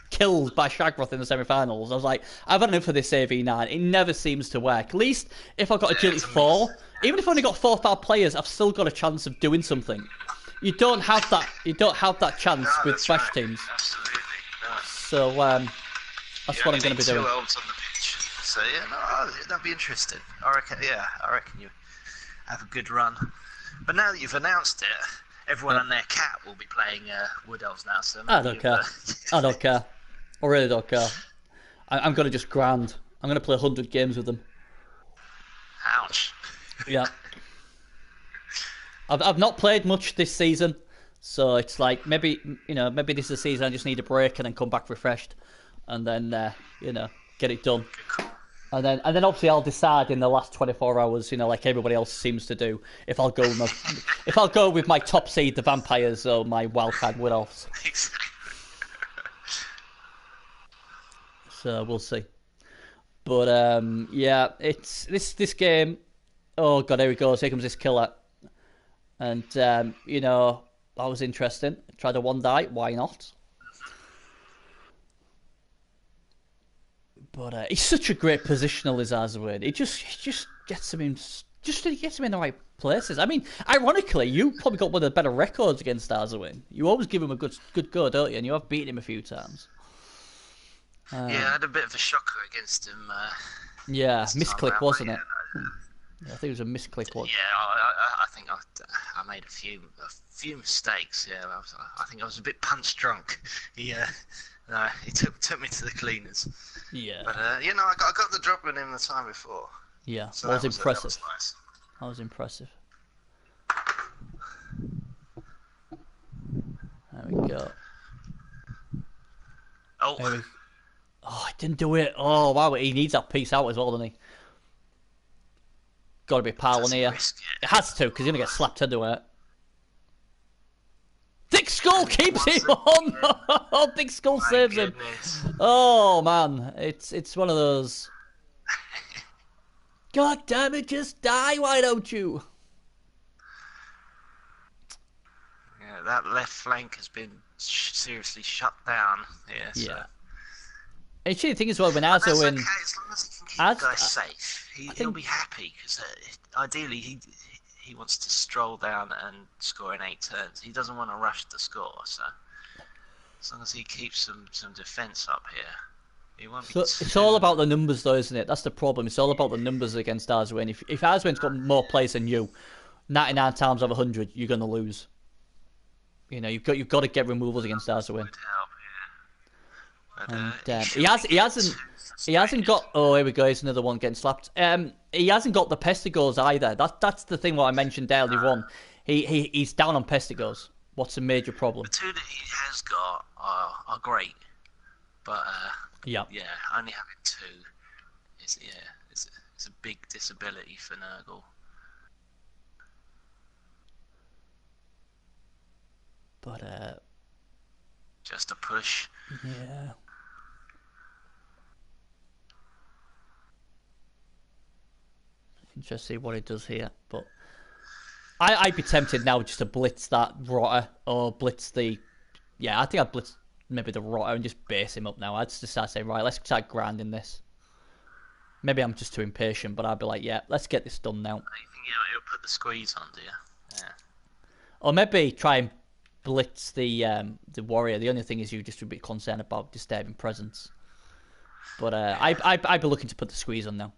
killed by Shagroth in the semi-finals, I was like, I've had enough of this AV9. It never seems to work. At least if I got Agility 4, even if I only got 4-star players, I've still got a chance of doing something. You don't have that. You don't have that chance with fresh teams. Absolutely. No. So that's what I'm going to be doing. 2 elves on the pitch. So yeah, no, that'd be interesting. I reckon you have a good run. But now that you've announced it, everyone and their cat will be playing Wood Elves now. So I don't care. I don't care. I really don't care. I'm going to just grind. I'm going to play 100 games with them. Ouch. Yeah. I've not played much this season, so it's like maybe this is a season I just need a break and then come back refreshed, and then get it done. And then obviously I'll decide in the last 24 hours, like everybody else seems to do, if I'll go with my top seed, the Vampires, or my wildcard Wood Elves. So we'll see. But yeah, it's this game. Oh god, here he goes. Here comes this killer. And that was interesting. Tried a 1-die. Why not? But he's such a great positional, is Azarwin. He just gets him in. He gets him in the right places. I mean, ironically, you probably got one of the better records against Azarwin. You always give him a good go, don't you? And you have beaten him a few times. Yeah, I had a bit of a shocker against him. Yeah, misclick, wasn't it? Yeah, I think it was a misclick one. Yeah, I think I made a few mistakes. Yeah, I think I was a bit punch drunk. He No, he took me to the cleaners. Yeah. But I got the drop on him the time before. Yeah. So That was that impressive. was nice. That was impressive. There we go. Oh, Oh, I didn't do it. Oh, wow. He needs that piece out as well, doesn't he? Got to be piling here. risk It has to, because he's going to get slapped anyway. Thick Skull keeps him on. Oh, Thick Skull saves him. Oh man, it's one of those. God damn it! Just die, why don't you? Yeah, that left flank has been seriously shut down. Yeah. So. Yeah. And the thing is, well, when Azo that's win, okay, as long as he can keep the guy safe, he'll be happy because ideally he wants to stroll down and score in 8 turns. He doesn't want to rush the score, so as long as he keeps some defence up here, he won't be. It's all about the numbers, though, isn't it? That's the problem. It's all about the numbers against Arzwin. If Arzwin's got more players than you, 99 times out of 100, you're gonna lose. You know, you've got to get removals against Arzwin. And he hasn't got. Oh, here we go. Here's another one getting slapped. He hasn't got the Pestigos either. That's the thing what I mentioned earlier on. He's down on Pestigos. What's the major problem? The two that he has got are great, but yeah, only having 2 is it's a big disability for Nurgle. But just a push. Yeah. Interesting to see what he does here, but I'd be tempted now just to blitz that Rotter or blitz the. Yeah, I think I'd blitz maybe the Rotter and just base him up now. I'd just start saying, right, let's start grinding this. Maybe I'm just too impatient, but I'd be like, yeah, let's get this done now. You think he'll put the squeeze on, do you? Yeah. Or maybe try and blitz the Warrior. The only thing is you just would be concerned about disturbing presence. But I'd be looking to put the squeeze on now.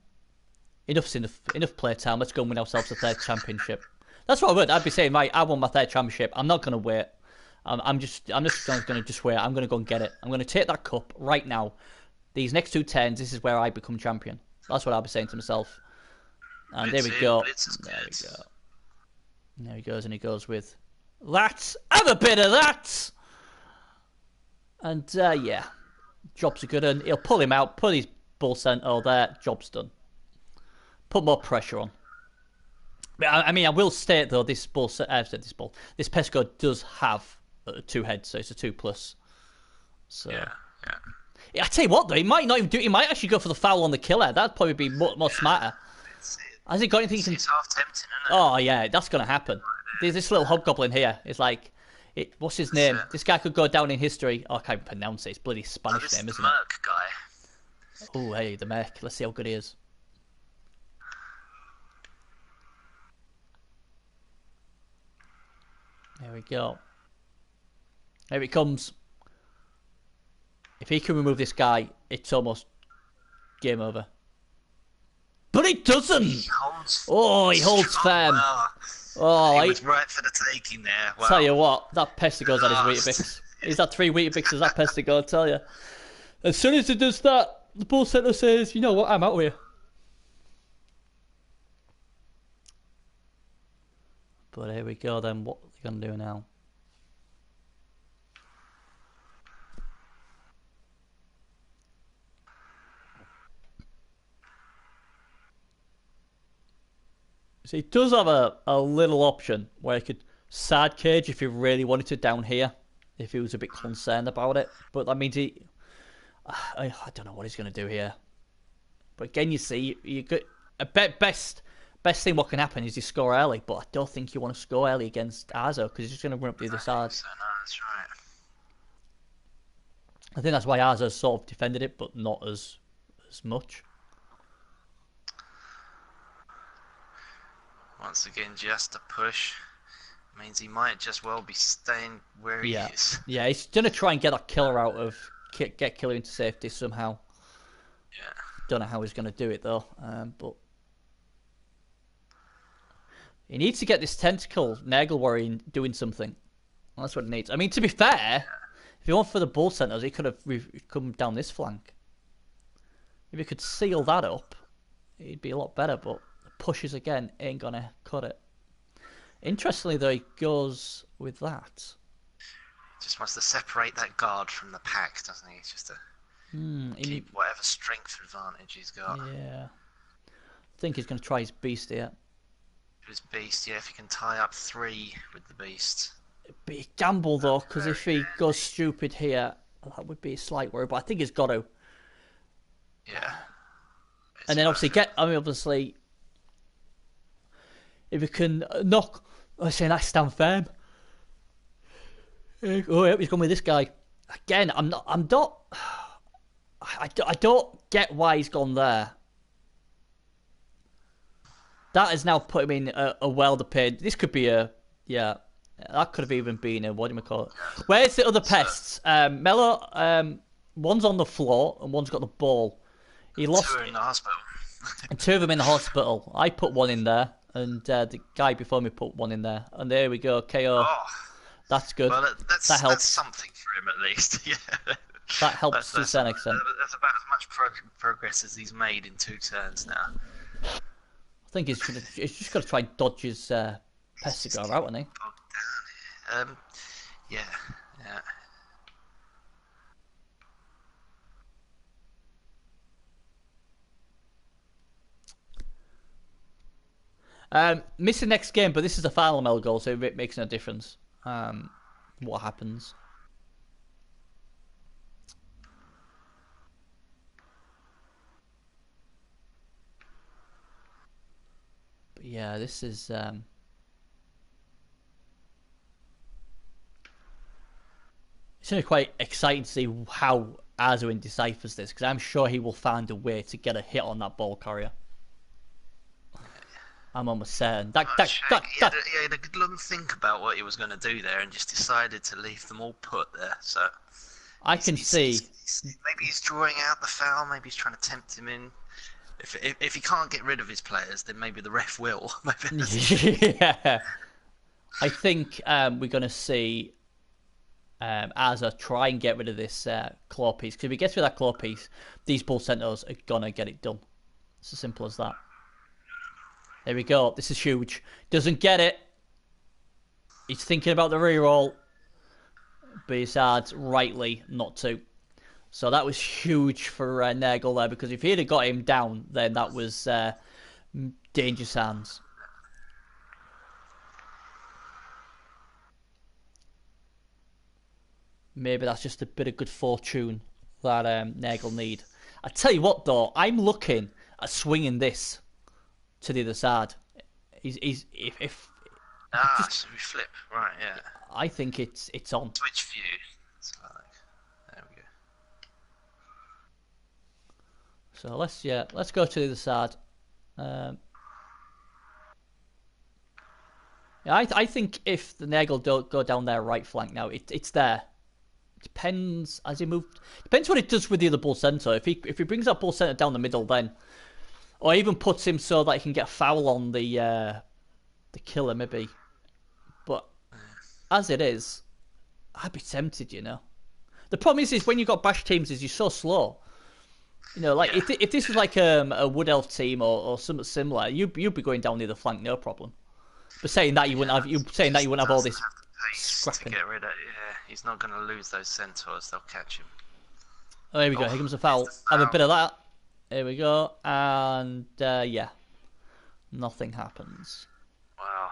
Enough's enough playtime. Let's go and win ourselves a 3rd championship. That's what I would. I'd be saying, right, I won my 3rd championship. I'm not gonna wait. I'm just gonna wait. I'm gonna go and get it. I'm gonna take that cup right now. These next 2 turns, this is where I become champion. That's what I'll be saying to myself. And there we go. There we go. There he goes, and he goes with that. Have a bit of that. And yeah, jobs are good, and he'll pull him out. Put his bull center there. Job's done. Put more pressure on. I mean, I will state though, this Pesco does have 2 heads, so it's a 2+. So yeah. I tell you what, though, he might not even do. He might actually go for the foul on the killer. That'd probably be more smarter. Has he got anything? It's half tempting, isn't it? Oh yeah, that's gonna happen. There's this little hobgoblin here. It's like, what's his name? This guy could go down in history. Oh, I can't even pronounce it. It's bloody Spanish name, isn't it? Merc guy. Oh, hey, the Merc. Let's see how good he is. There we go. Here it comes. If he can remove this guy, it's almost game over. But he doesn't! He holds firm. Oh, he was right for the taking there. Wow. Tell you what, that Pestigo's had his Weetabix. He's had 3 Weetabixes, that Pestigo, I tell you. As soon as he does that, the bull center says, you know what, I'm out of here. But here we go then, what are they going to do now? So he does have a little option where he could side cage if he really wanted to down here, if he was a bit concerned about it. But that means I don't know what he's going to do here. But again, you see, you get a best thing what can happen is you score early. But I don't think you want to score early against Arzo because he's just going to run up the other side. So, no, that's right. I think that's why Arzo sort of defended it, but not as much. Once again, just a push means he might just well be staying where he is. Yeah, he's going to try and get that killer out of... Get killer into safety somehow. Yeah. Don't know how he's going to do it, though. But... he needs to get this tentacle Nagel Warrior doing something. Well, that's what it needs. I mean, to be fair, he went for the bull centers, he could have come down this flank. If he could seal that up, he'd be a lot better. But the pushes again ain't gonna cut it. Interestingly, though, he goes with that. Just wants to separate that guard from the pack, doesn't he? It's just to keep whatever strength advantage he's got. Yeah. I think he's going to try his beast here. His beast, yeah, if he can tie up 3 with the beast. It'd be a gamble, though, because if he goes stupid here, that would be a slight worry. But I think he's got to. Yeah. And then obviously, if he can knock, I say nice stand firm. Oh, yeah, he's going with this guy. Again, I don't get why he's gone there. That has now put him in a welder pin. This could be that could have even been a, what do you call it? Where's the other pests? Mello, one's on the floor and one's got the ball. He lost. 2 are in the hospital. And 2 of them in the hospital. I put 1 in there, and the guy before me put 1 in there. And there we go, KO. Oh. That's good. Well, that helps. That's something for him at least. Yeah. That helps to some extent. That's about as much progress as he's made in 2 turns now. I think he's just got to try and dodge his pest to go out, hasn't he? Yeah. Missing next game, but this is the final Mel goal, so it makes no difference. What happens? But yeah, this is it's really quite exciting to see how Arzuin deciphers this, because I'm sure he will find a way to get a hit on that ball carrier. I'm almost certain. He had a good long think about what he was going to do there and just decided to leave them all put there. So I can see. Maybe he's drawing out the foul. Maybe he's trying to tempt him in. If he can't get rid of his players, then maybe the ref will. Yeah. I think we're going to see Azza try and get rid of this claw piece. Because if he gets rid of that claw piece, these bull centers are going to get it done. It's as simple as that. There we go. This is huge. Doesn't get it. He's thinking about the reroll. But he decides rightly not to. So that was huge for Nagel there, because if he'd have got him down, then that was dangerous hands. Maybe that's just a bit of good fortune that Nagel need. I tell you what, though, I'm looking at swinging this to the other side. So we flip, right? Yeah. I think it's on. Switch view. There we go. So let's go to the other side. I think if the Nagel don't go down their right flank now, it's there. It depends as he moved. Depends what it does with the other bull center. If he brings that bull center down the middle, then, or even puts him so that he can get a foul on the killer, maybe. But as it is, I'd be tempted, you know. The problem is when you've got bash teams, is you're so slow. You know, like if this was like a Wood Elf team or something similar, you'd be going down the other flank, no problem. But saying that you wouldn't have all this scrapping. To get rid of, he's not going to lose those centaurs. They'll catch him. Oh, here we go. Here comes a foul. Have a bit of that. Here we go. And nothing happens. Wow.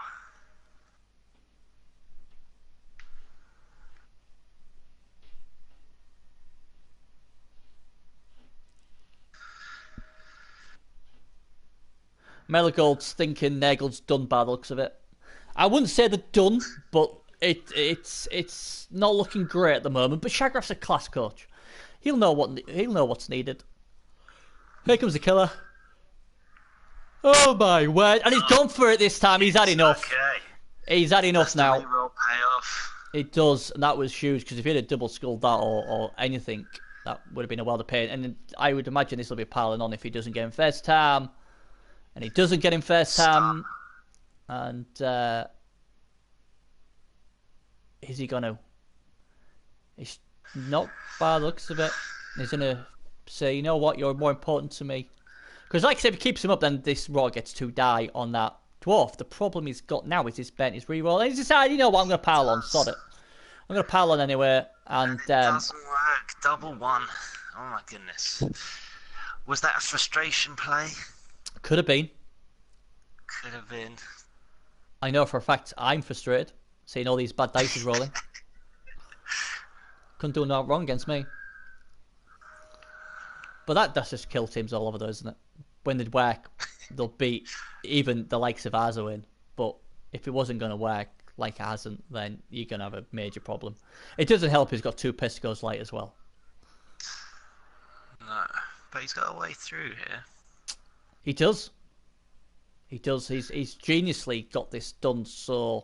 Meligold's thinking Nagel's done by the looks of it. I wouldn't say they're done, but it's not looking great at the moment. But Shagraff's a class coach. He'll know what's needed. Here comes the killer. Oh my word! And he's gone for it this time. He's had enough. Okay. He's had enough now. The reroll payoff. It does, and that was huge, because if he had double skulled that or anything, that would have been a world of pain. And I would imagine this will be piling on if he doesn't get him first time. And he doesn't get him first time. And is he going to? Not by the looks of it. He's going to say, you know what, you're more important to me. Because like I said, if he keeps him up, then this Raw gets to die on that dwarf. The problem he's got now is he's bent his reroll. And he's decided, you know what, I'm going to pile on, sod it. I'm going to pile on anyway. And it doesn't work. Double one. Oh my goodness. Was that a frustration play? Could have been. Could have been. I know for a fact I'm frustrated seeing all these bad dice rolling. Couldn't do nothing wrong against me. But that's just kill teams all over those, isn't it? When they work, they'll beat even the likes of Azo in. But if it wasn't going to work like it hasn't, then you're going to have a major problem. It doesn't help he's got 2 Piscos light as well. No, but he's got a way through here. He does. He does. He's geniusly got this done. So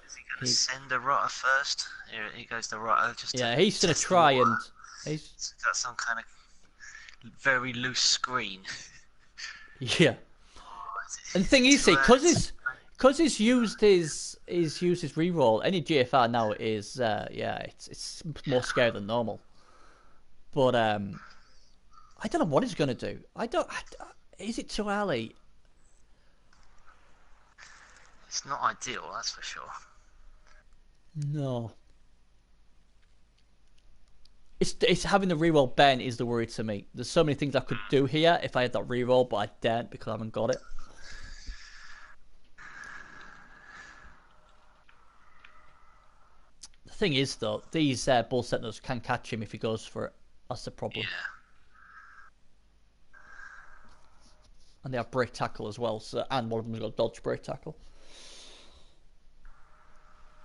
is he going to send a rotter first? Here he goes, the rotter. He's going to try and. He's got some kind of very loose screen. Yeah. And the thing is, because he's used his reroll. Any GFR now is it's more scary than normal. But I don't know what he's going to do. Is it too early? It's not ideal, that's for sure. No. It's having the reroll Ben is the worry to me. There's so many things I could do here if I had that reroll, but I don't because I haven't got it. The thing is, though, these bull sentinels can catch him if he goes for it. That's the problem. Yeah. And they have break tackle as well, and one of them's got dodge break tackle.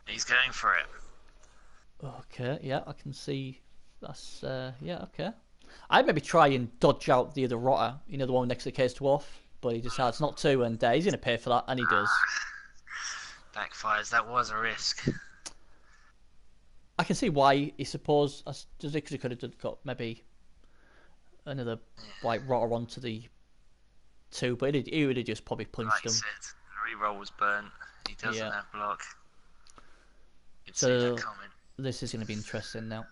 He's going for it. Okay, yeah, I can see. That's okay. I'd maybe try and dodge out the other rotter, you know, the one next to the case dwarf, but he decides not to, and he's going to pay for that, and he does. Backfires. That was a risk. I can see why he suppose, because he could have got maybe another white rotter onto the 2, but he would have just probably punched him. Said, the reroll was burnt. He doesn't have block. You'd see that coming. This is going to be interesting now.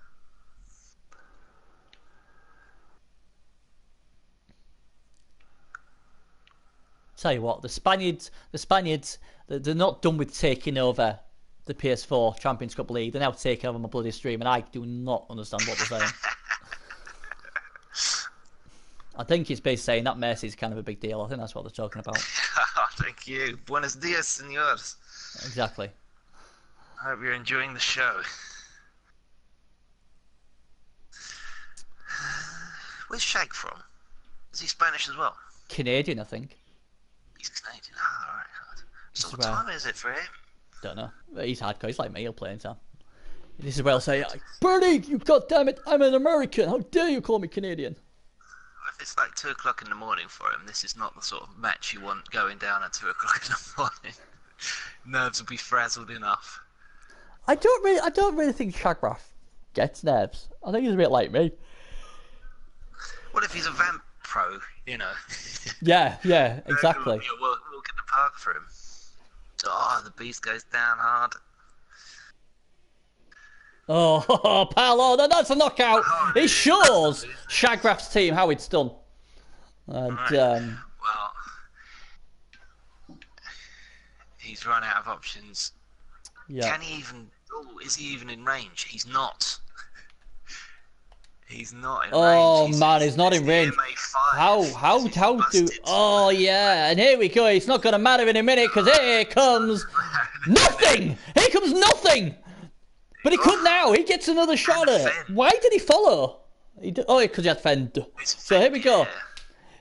Tell you what, the Spaniards, they're not done with taking over the Ps4 Champions Cup League. They're now taking over my bloody stream, and I do not understand what they're saying. I think it's basically saying that Messi is kind of a big deal. I think that's what they're talking about. Thank you. Buenos dias, senores. Exactly. I hope you're enjoying the show. Where's Shag from? Is he Spanish as well? Canadian, I think. He's Canadian. Ah, alright. So what time is it for him? Don't know. He's hardcore. He's like me. He'll play in time. This is where I'll say, Bernie, you goddammit, I'm an American. How dare you call me Canadian? If it's like 2 o'clock in the morning for him, this is not the sort of match you want going down at 2 o'clock in the morning. Nerves will be frazzled enough. I don't really think Shagrath gets nerves. I think he's a bit like me. What if he's a vamp pro, you know? Yeah, exactly. We'll get the park for him. So, the beast goes down hard. Oh, Paolo, that's a knockout. It shows Shagrath's team how it's done. And, well, he's run out of options. Yeah. Can he even... Oh, is he even in range? He's not. He's not in range. Oh, man, he's not in range. How do... Oh, yeah, and here we go. It's not going to matter in a minute, because here comes nothing. Here comes nothing. But he could now. He gets another shot at it. Why did he follow? Because he had fend. So here we go.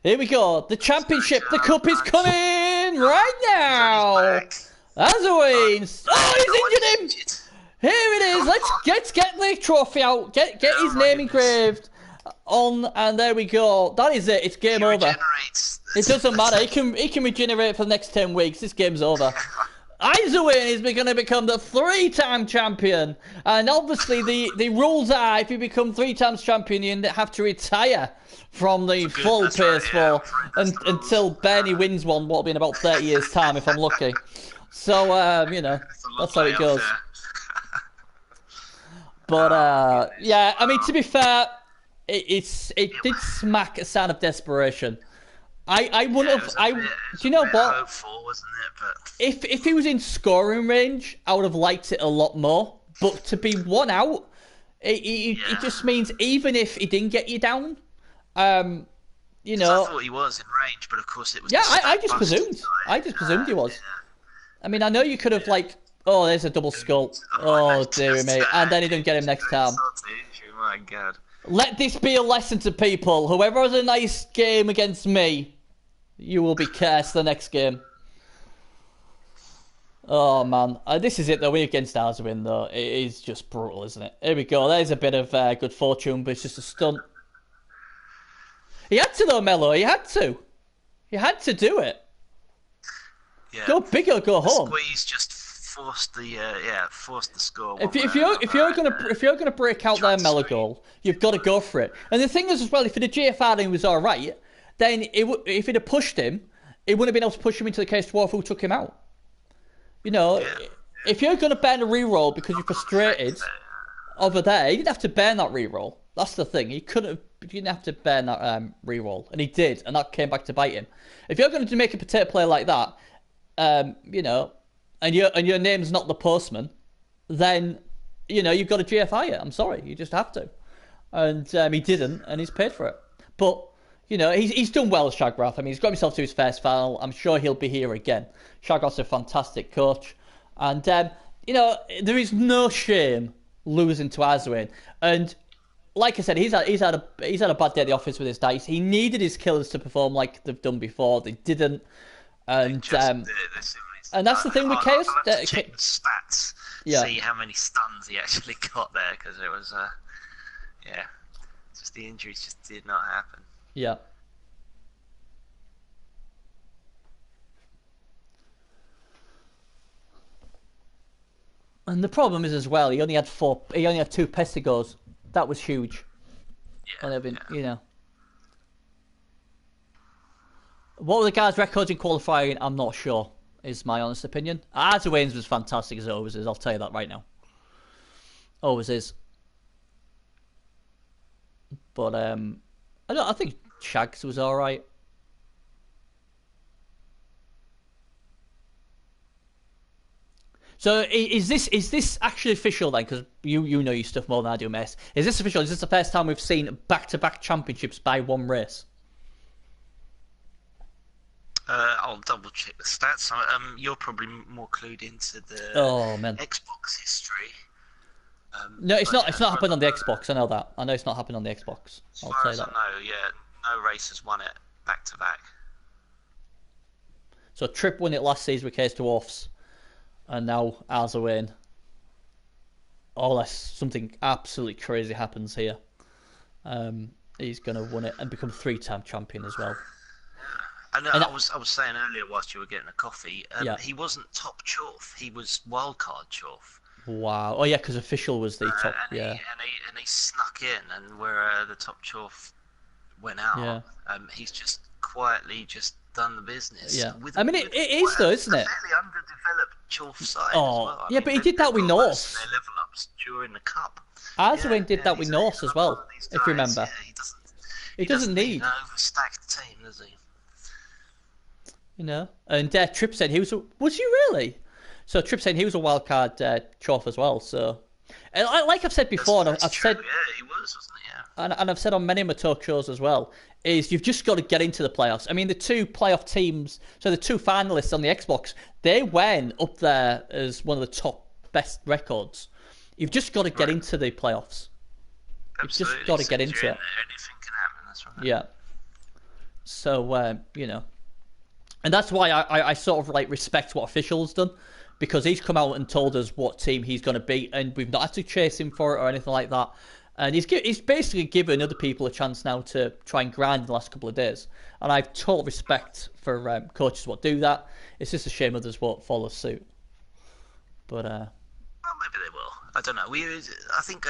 Here we go. The championship, the cup is coming right now. Azaween. Oh, he's injured him. Here it is. Let's get the trophy out. Get his name engraved on, and there we go. That is it. It's game over. It doesn't matter. He can regenerate for the next 10 weeks. This game's over. Iserwin is going to become the 3-time champion. And obviously the rules are if you become 3 times champion, you have to retire from the full Ps4 until Bernie wins one, what will be in about 30 years' time if I'm lucky. So, that's how it goes. But goodness. yeah, I mean, to be fair, it did smack a sound of desperation. I wouldn't Yeah, it have. was a bit, Do you know what? hopeful, wasn't it? But If he was in scoring range, I would have liked it a lot more. But to be one out, it just means even if he didn't get you down, you 'cause I know, thought he was in range, but of course it was. yeah, the I stat just busted presumed. side. I just presumed he was. Yeah. I mean, I know you could have like, oh, there's a double skull. Oh dear me, and then he didn't get him next time. My God. Let this be a lesson to people. Whoever has a nice game against me, you will be cursed the next game. Oh man, this is it though. We're against Arswin though. It is just brutal, isn't it? Here we go. There's a bit of good fortune, but it's just a stunt. He had to though, Mello. He had to. He had to do it. Yeah. Go big or go home. Squeeze just forced the score. If you're gonna break out their Mello goal, you've got to go for it. And the thing is as well, if the GFR was all right, then if it had pushed him, it wouldn't have been able to push him into the case Dwarf who took him out. You know, if you're gonna burn a reroll because you're frustrated over there, he didn't have to burn that reroll. That's the thing. He didn't have to burn that reroll, and he did, and that came back to bite him. If you're going to make a potato play like that, you know, and your name's not the postman, then you know you've got to GFI it. I'm sorry, you just have to. And he didn't, and he's paid for it. But you know, he's done well, Shagrath. I mean, he's got himself to his first final. I'm sure he'll be here again. Shagrath's a fantastic coach, and you know, there is no shame losing to Azwin. And like I said, he's had a bad day at the office with his dice. He needed his killers to perform like they've done before. They didn't, and and that's the thing with Chaos. I'll have to check the stats. Yeah. See how many stuns he actually got there, because it was just the injuries just did not happen. Yeah. And the problem is as well, he only had two Pestigos. That was huge. You know. What were the guys' records in qualifying? I'm not sure, is my honest opinion. Arzawain's was fantastic as it always is, I'll tell you that right now. Always is. But I think Shags was alright. So is this actually official then? Because you know your stuff more than I do, Mess. Is this official? Is this the first time we've seen back-to-back championships by one race? I'll double check the stats. You're probably more clued into the Xbox history. No, it's not. It's not happened on the Xbox. I know that. I know it's not happened on the Xbox. I'll say that. No race has won it back-to-back. So Trip won it last season with Case Dwarfs. And now Arzawain. Unless something absolutely crazy happens here, he's going to win it and become 3-time champion as well. And I was saying earlier whilst you were getting a coffee, he wasn't top Chorf, he was wildcard Chorf. Wow. Oh yeah, because official was the top. And he snuck in, and where the top Chorf went out, he's just quietly just done the business. Yeah. I mean, it is though, isn't it? Fairly underdeveloped Chorf side as well. Yeah, but he did that with Norse. Their level ups during the cup. Arzawain did that with Norse as well, if you remember. Yeah, he doesn't need an overstacked team, does he? You know, and Trip said he was he really? So Trip said he was a wild card Chorf as well. So, and like I've said before, and I've said, he was, wasn't he? Yeah. And I've said on many of my talk shows as well, is you've just got to get into the playoffs. I mean, the two playoff teams, so the two finalists on the Xbox, they went up there as one of the top best records. You've just got to get into the playoffs. Absolutely. You've just got to get into it. Anything can happen. That's right. Yeah. So you know, and that's why I sort of like respect what Official's done, because he's come out and told us what team he's going to beat, and we've not had to chase him for it or anything like that. And he's basically given other people a chance now to try and grind in the last couple of days. And I have total respect for coaches what do that. It's just a shame others won't follow suit. But well, maybe they will. I don't know. I think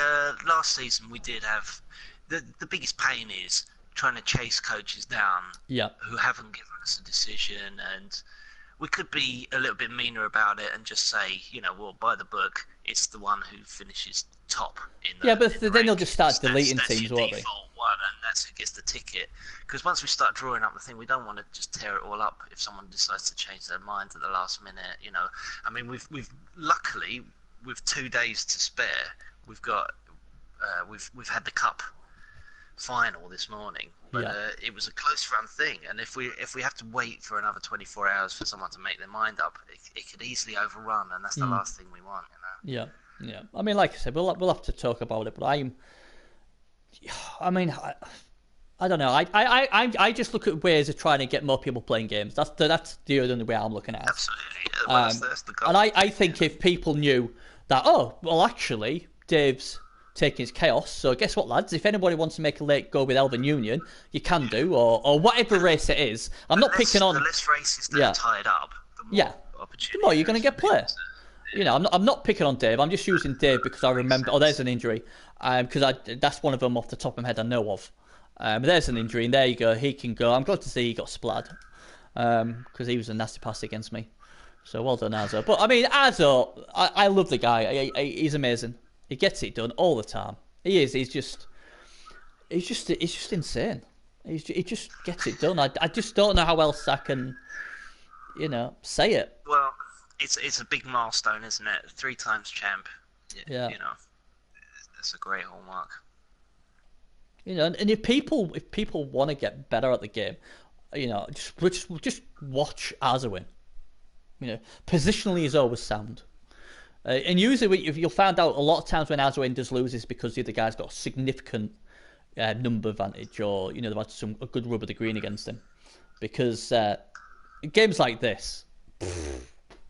last season we did have the biggest pain is trying to chase coaches down who haven't given us a decision, and we could be a little bit meaner about it and just say, you know, well, by the book, it's the one who finishes top in the. Yeah, but in the then they'll just start deleting that's teams, your won't they? default one, and that's who gets the ticket. Because once we start drawing up the thing, we don't want to just tear it all up if someone decides to change their mind at the last minute. I mean, we've luckily with 2 days to spare, we've got we've had the cup final this morning, but it was a close run thing, and if we have to wait for another 24 hours for someone to make their mind up, it could easily overrun, and that's the last thing we want. Yeah. I mean, like I said, we'll have to talk about it, but I don't know. I just look at ways of trying to get more people playing games. That's the only way I'm looking at it. Absolutely. Well, that's the goal. And I think if people knew that, actually, Dave's taking his chaos, so guess what, lads? If anybody wants to make a late go with Elven Union, you can do, or whatever race it is. I'm not picking on... The less races that are tied up, the more opportunity. The more you're going to get play. I'm not picking on Dave. I'm just using Dave because I remember... Oh, there's an injury. Because that's one of them off the top of my head I know of. There's an injury, and there you go. He can go. I'm glad to see he got splattered. Because he was a nasty pass against me. So well done, Azo. But, I mean, Azo, I love the guy. He's amazing. He gets it done all the time. He is. He's just insane. He just gets it done. I just don't know how else I can, say it. Well, it's a big milestone, isn't it? 3 times champ. Yeah. That's a great hallmark. And if people want to get better at the game, just watch Azo win. Positionally he's always sound. And usually you'll find out a lot of times when Azwin does lose is because the other guy's got a significant number advantage, or they've had a good rub of the green against him. Because games like this,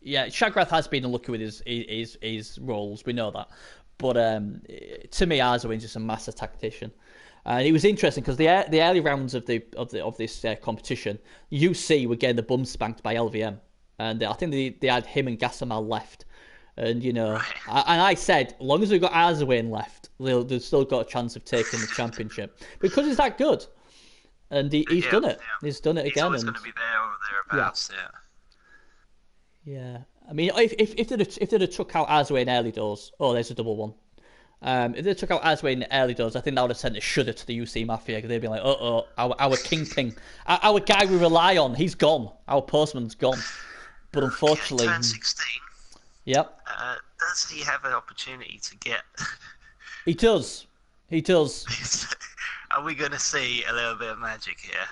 Shagrath has been unlucky with his roles, we know that. But to me, Azwin's just a master tactician. And it was interesting because the early rounds of this competition, UC were getting the bum spanked by LVM, and I think they had him and Gasamal left. And and I said, as long as we've got Azwin left, they've still got a chance of taking the championship because he's that good. And he's done it. Yeah. He's done it again. He's always going to be there or thereabouts. Yeah. I mean, if they'd have took out Azwin early doors, there's a double one. If they took out Azwin early doors, I think that would have sent a shudder to the UC Mafia because they'd be like, our kingpin, our guy we rely on, he's gone. Our postman's gone. But unfortunately, turn 16. Yep. Does he have an opportunity to get? He does. Are we going to see a little bit of magic here?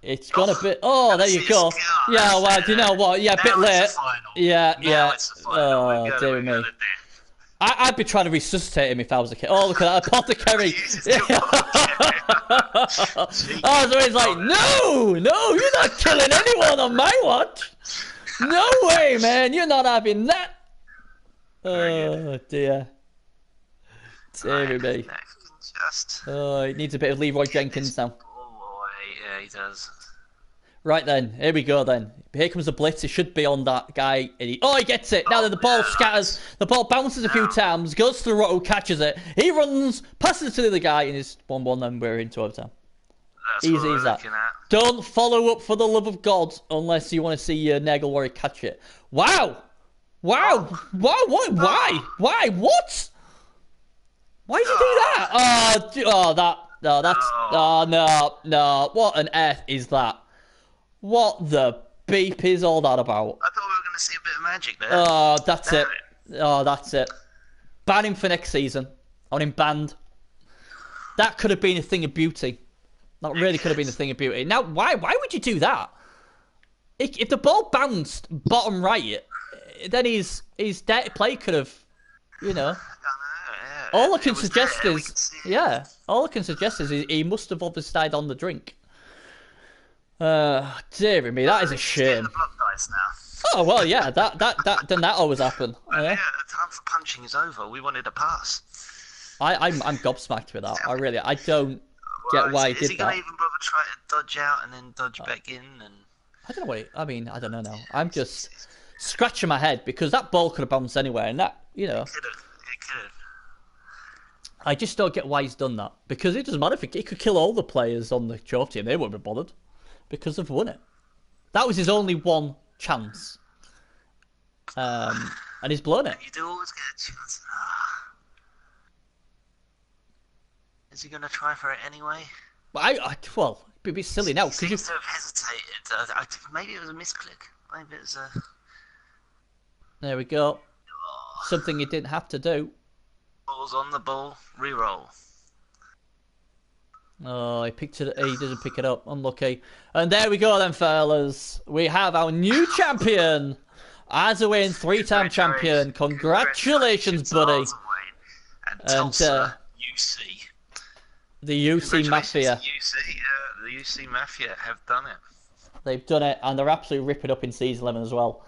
It's gonna be. Oh, there you go. Yeah, well, do you know what? Yeah, a bit late. Yeah. It's the final. Oh, dear me. I'd be trying to resuscitate him if I was a kid. Oh, look at that apothecary. So he's like, no, you're not killing anyone on my watch. No way, man, you're not having that. Oh, dear. Dear me. Oh, he needs a bit of Leroy Jenkins now. Yeah, he does. Right then, here we go then. Here comes the blitz. It should be on that guy. He gets it. Now that the ball scatters, the ball bounces a few times, goes to the Roto, catches it. He runs, passes it to the other guy, and it's 1-1, and we're into overtime. That's easy as that. Don't follow up for the love of God unless you want to see Nagel Warrior catch it. Wow! What? Why? What? Why did you do that? No. What on earth is that? What the beep is all that about? I thought we were going to see a bit of magic there. Oh, that's it. Oh, that's it. Ban him for next season. I want him banned. That could have been a thing of beauty. That really could have been a thing of beauty. Now, why would you do that? If the ball bounced bottom right, then his dirty play could have, All I can suggest is he must have obviously died on the drink. Dear me, that is a shame. The blood dice now. Oh well, yeah, that always happen. Well, yeah, the time for punching is over. We wanted a pass. I'm gobsmacked with that. I don't get why he did that. Is he gonna even bother try to dodge out and then dodge back in? And I don't know I don't know now. I'm just scratching my head because that ball could have bounced anywhere, and that It could have. I just don't get why he's done that because it doesn't matter if he could kill all the players on the Chove team. They wouldn't be bothered because they've won it. That was his only one chance. And he's blown it. And you do always get a chance. Is he going to try for it anyway? Well, it'd be a bit silly now. He seems to have hesitated. Maybe it was a misclick. Maybe it was a... There we go. Something he didn't have to do. Ball's on the ball. Reroll. Oh, he picked it. He doesn't pick it up. Unlucky. And there we go then, fellas. We have our new champion. As a win, 3-time champion. Congratulations, buddy. And Tulsa, UC. The UC Mafia. The UC Mafia have done it. They've done it, and they're absolutely ripping up in Season 11 as well.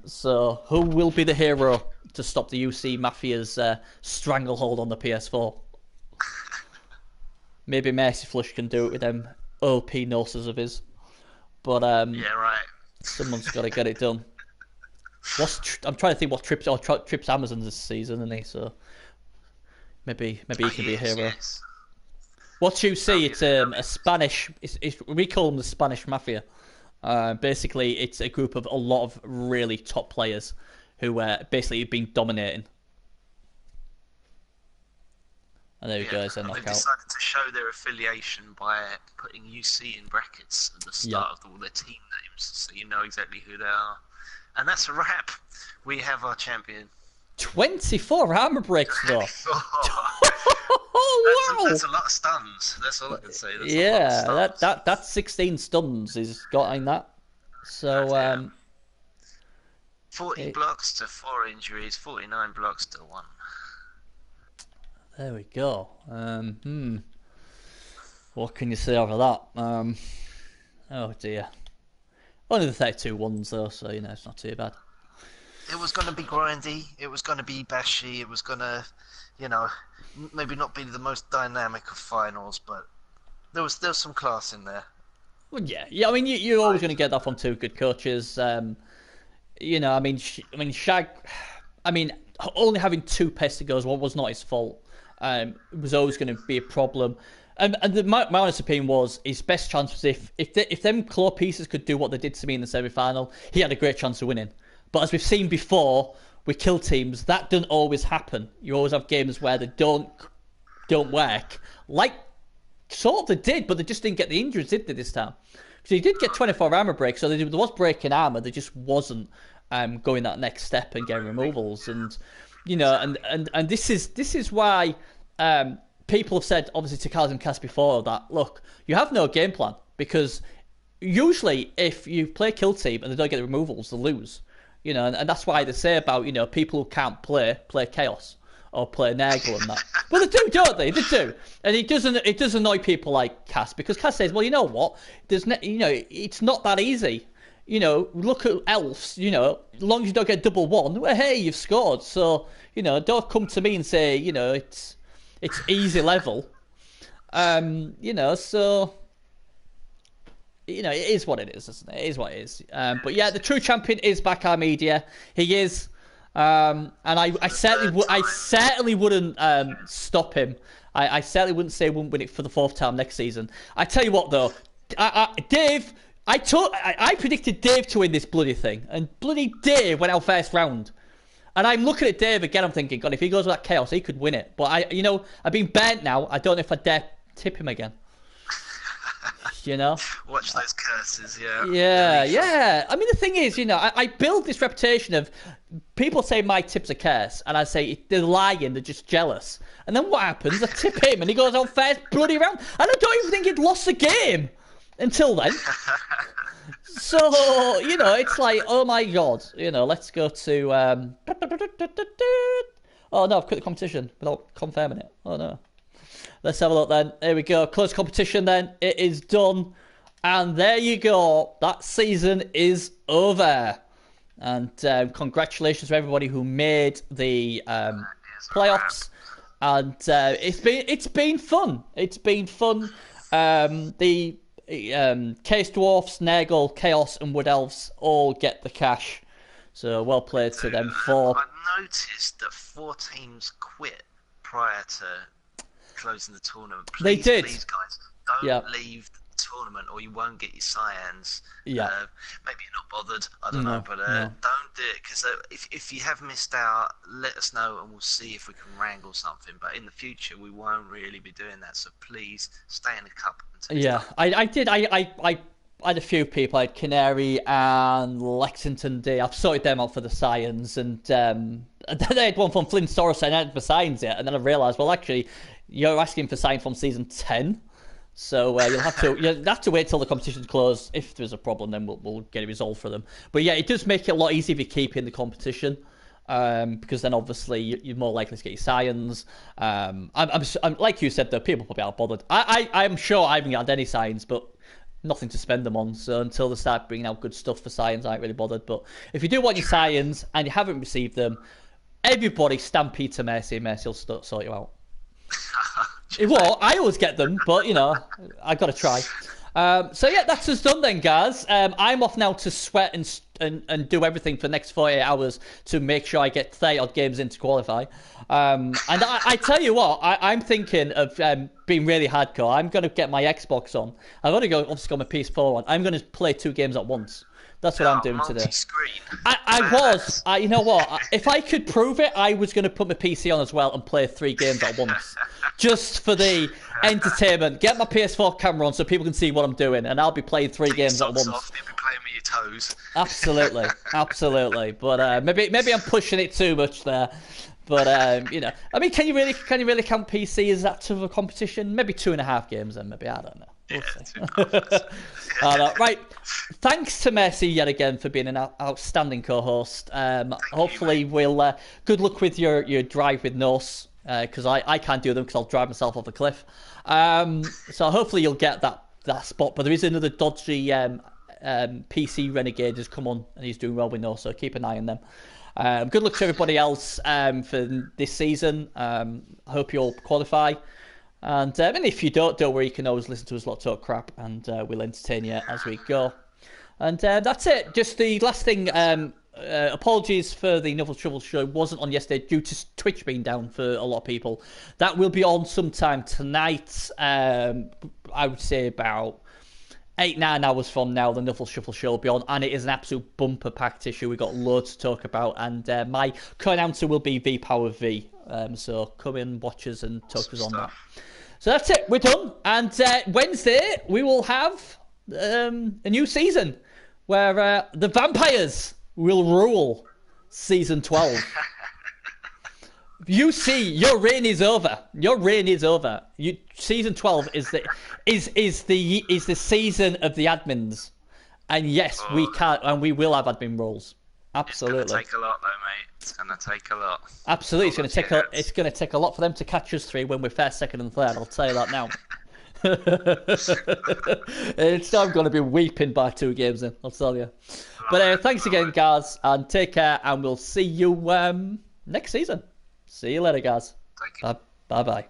So, who will be the hero to stop the UC Mafia's stranglehold on the PS4? Maybe Mercy Flush can do it with them OP noses of his. But yeah, right. Someone's got to get it done. I'm trying to think what Trips Amazon this season, isn't he? So maybe he can be a hero. Yes. What you see, it's a Spanish. We call them the Spanish Mafia. Basically, it's a group of a lot of really top players who basically have been dominating. And there we go, it's a knockout. They've decided to show their affiliation by putting UC in brackets at the start of all their team names, so you know exactly who they are. And that's a wrap. We have our champion. 24 armor breaks, though. Oh, wow! That's a lot of stuns. That's all I can say. That's 16 stuns he's got in that. So 40 blocks to 4 injuries, 49 blocks to 1. There we go. What can you say over that? Oh dear. Only the 32 ones though, so it's not too bad. It was going to be grindy. It was going to be bashy. It was going to, maybe not be the most dynamic of finals, but there was some class in there. Well, yeah. I mean, you're always going to get that from two good coaches. Shag. I mean, only having 2 Pestigos was not his fault. It was always going to be a problem. And my honest opinion was his best chance was if them claw pieces could do what they did to me in the semi-final, he had a great chance of winning. But as we've seen before with kill teams, that doesn't always happen. You always have games where they don't work. Like, sort of they did, but they just didn't get the injuries, did they, this time? Because he did get 24 armor breaks, so there was breaking armor, there just wasn't going that next step and getting removals. And and this is why people have said, obviously, to Carlos and Cass before that, look, you have no game plan, because usually if you play kill team and they don't get the removals, they lose. And that's why they say about, people who can't play Chaos or play Nagel and that. But they do, don't they? They do. And it does annoy people like Cass, because Cass says, well, you know what? It's not that easy. Look at Elves, as long as you don't get double 1, well, hey, you've scored. So, don't come to me and say, it's easy level. So... it is what it is, isn't it? It is what it is. But yeah, the true champion is back, our media. He is, and I certainly wouldn't stop him. I certainly wouldn't say he wouldn't win it for the 4th time next season. I tell you what, though, Dave, I predicted Dave to win this bloody thing, and bloody Dave went out first round. And I'm looking at Dave again. I'm thinking, God, if he goes with that Chaos, he could win it. But I've been burnt now. I don't know if I dare tip him again. Watch those curses, yeah. Yeah. I mean, the thing is, I build this reputation of people say my tips are curse, and I say they're lying, they're just jealous. And then what happens? I tip him, and he goes on first bloody round, and I don't even think he'd lost the game until then. So, it's like, oh my God, let's go to. Oh no, I've quit the competition without confirming it. Oh no. Let's have a look then. Here we go. Close competition then. It is done. And there you go. That season is over. And congratulations to everybody who made the playoffs. And it's been fun. It's been fun. The Case Dwarfs, Nagel, Chaos and Wood Elves all get the cash. So well played to them 4. I noticed that 4 teams quit prior to closing the tournament. They did. Please, guys, don't leave the tournament or you won't get your cyans. Yeah. Maybe you're not bothered. I don't know, but don't do it, because if you have missed out, let us know and we'll see if we can wrangle something. But in the future, we won't really be doing that. So please stay in the cup. Yeah, I did. I had a few people. I had Canary and Lexington D. I've sorted them out for the science, and then they had one from Flynn Soros and I hadn't for science yet. And then I realised, well, actually, you're asking for science from season 10. So you'll have to wait till the competition's closed. If there's a problem, then we'll get it resolved for them. But yeah, it does make it a lot easier if you keep in the competition, because then obviously you're more likely to get your scions. I'm like you said though, people probably aren't bothered. I'm sure I haven't got any scions, but nothing to spend them on. So until they start bringing out good stuff for scions, I ain't really bothered. But if you do want your scions and you haven't received them, everybody stampede to Mercy. Mercy will sort you out. Well, I always get them, but I got to try. So yeah, that's us done then, guys. I'm off now to sweat and do everything for the next 48 hours to make sure I get 30 odd games in to qualify. And I tell you what, I'm thinking of being really hardcore. I'm going to get my Xbox on. I've got to obviously got my PS4 on. I'm going to play 2 games at once. That's what I'm doing today. You know what? If I could prove it, I was going to put my PC on as well and play 3 games at once. Just for the entertainment. Get my PS4 camera on so people can see what I'm doing, and I'll be playing 3 games at once. You'll be playing with your toes. Absolutely. But maybe I'm pushing it too much there. But I mean, can you really count PC as that sort of a competition? Maybe 2.5 games then. Maybe I don't know. We'll see. Right. Thanks to Mercy yet again for being an outstanding co-host. Hopefully, we'll good luck with your drive with Norse, because I can't do them because I'll drive myself off a cliff. So hopefully you'll get that spot. But there is another dodgy PC renegade has come on and he's doing well with Norse, so keep an eye on them. Good luck to everybody else for this season. I hope you all qualify. And if you don't worry, you can always listen to us lot talk crap, and we'll entertain you as we go. And that's it. Just the last thing, apologies for the Nuffle Shuffle show. Wasn't on yesterday due to Twitch being down for a lot of people. That will be on sometime tonight. I would say about 8-9 hours from now, the Nuffle Shuffle show will be on, and it is an absolute bumper packed issue. We've got loads to talk about, and my co-announcer will be V Power V. So come in, watch us, and talk us on that. So that's it. We're done. And Wednesday we will have a new season where the vampires will rule season 12. You see, your reign is over. Season 12 is the season of the admins, and yes, we can and we will have admin roles. Absolutely. It's going to take a lot, though, mate. It's going to take a lot. Absolutely, it's going to take a lot for them to catch us 3 when we're first, second, and third. I'll tell you that now. I'm going to be weeping by 2 games in. I'll tell you. But thanks again, guys, and take care, and we'll see you next season. See you later, guys. Bye bye.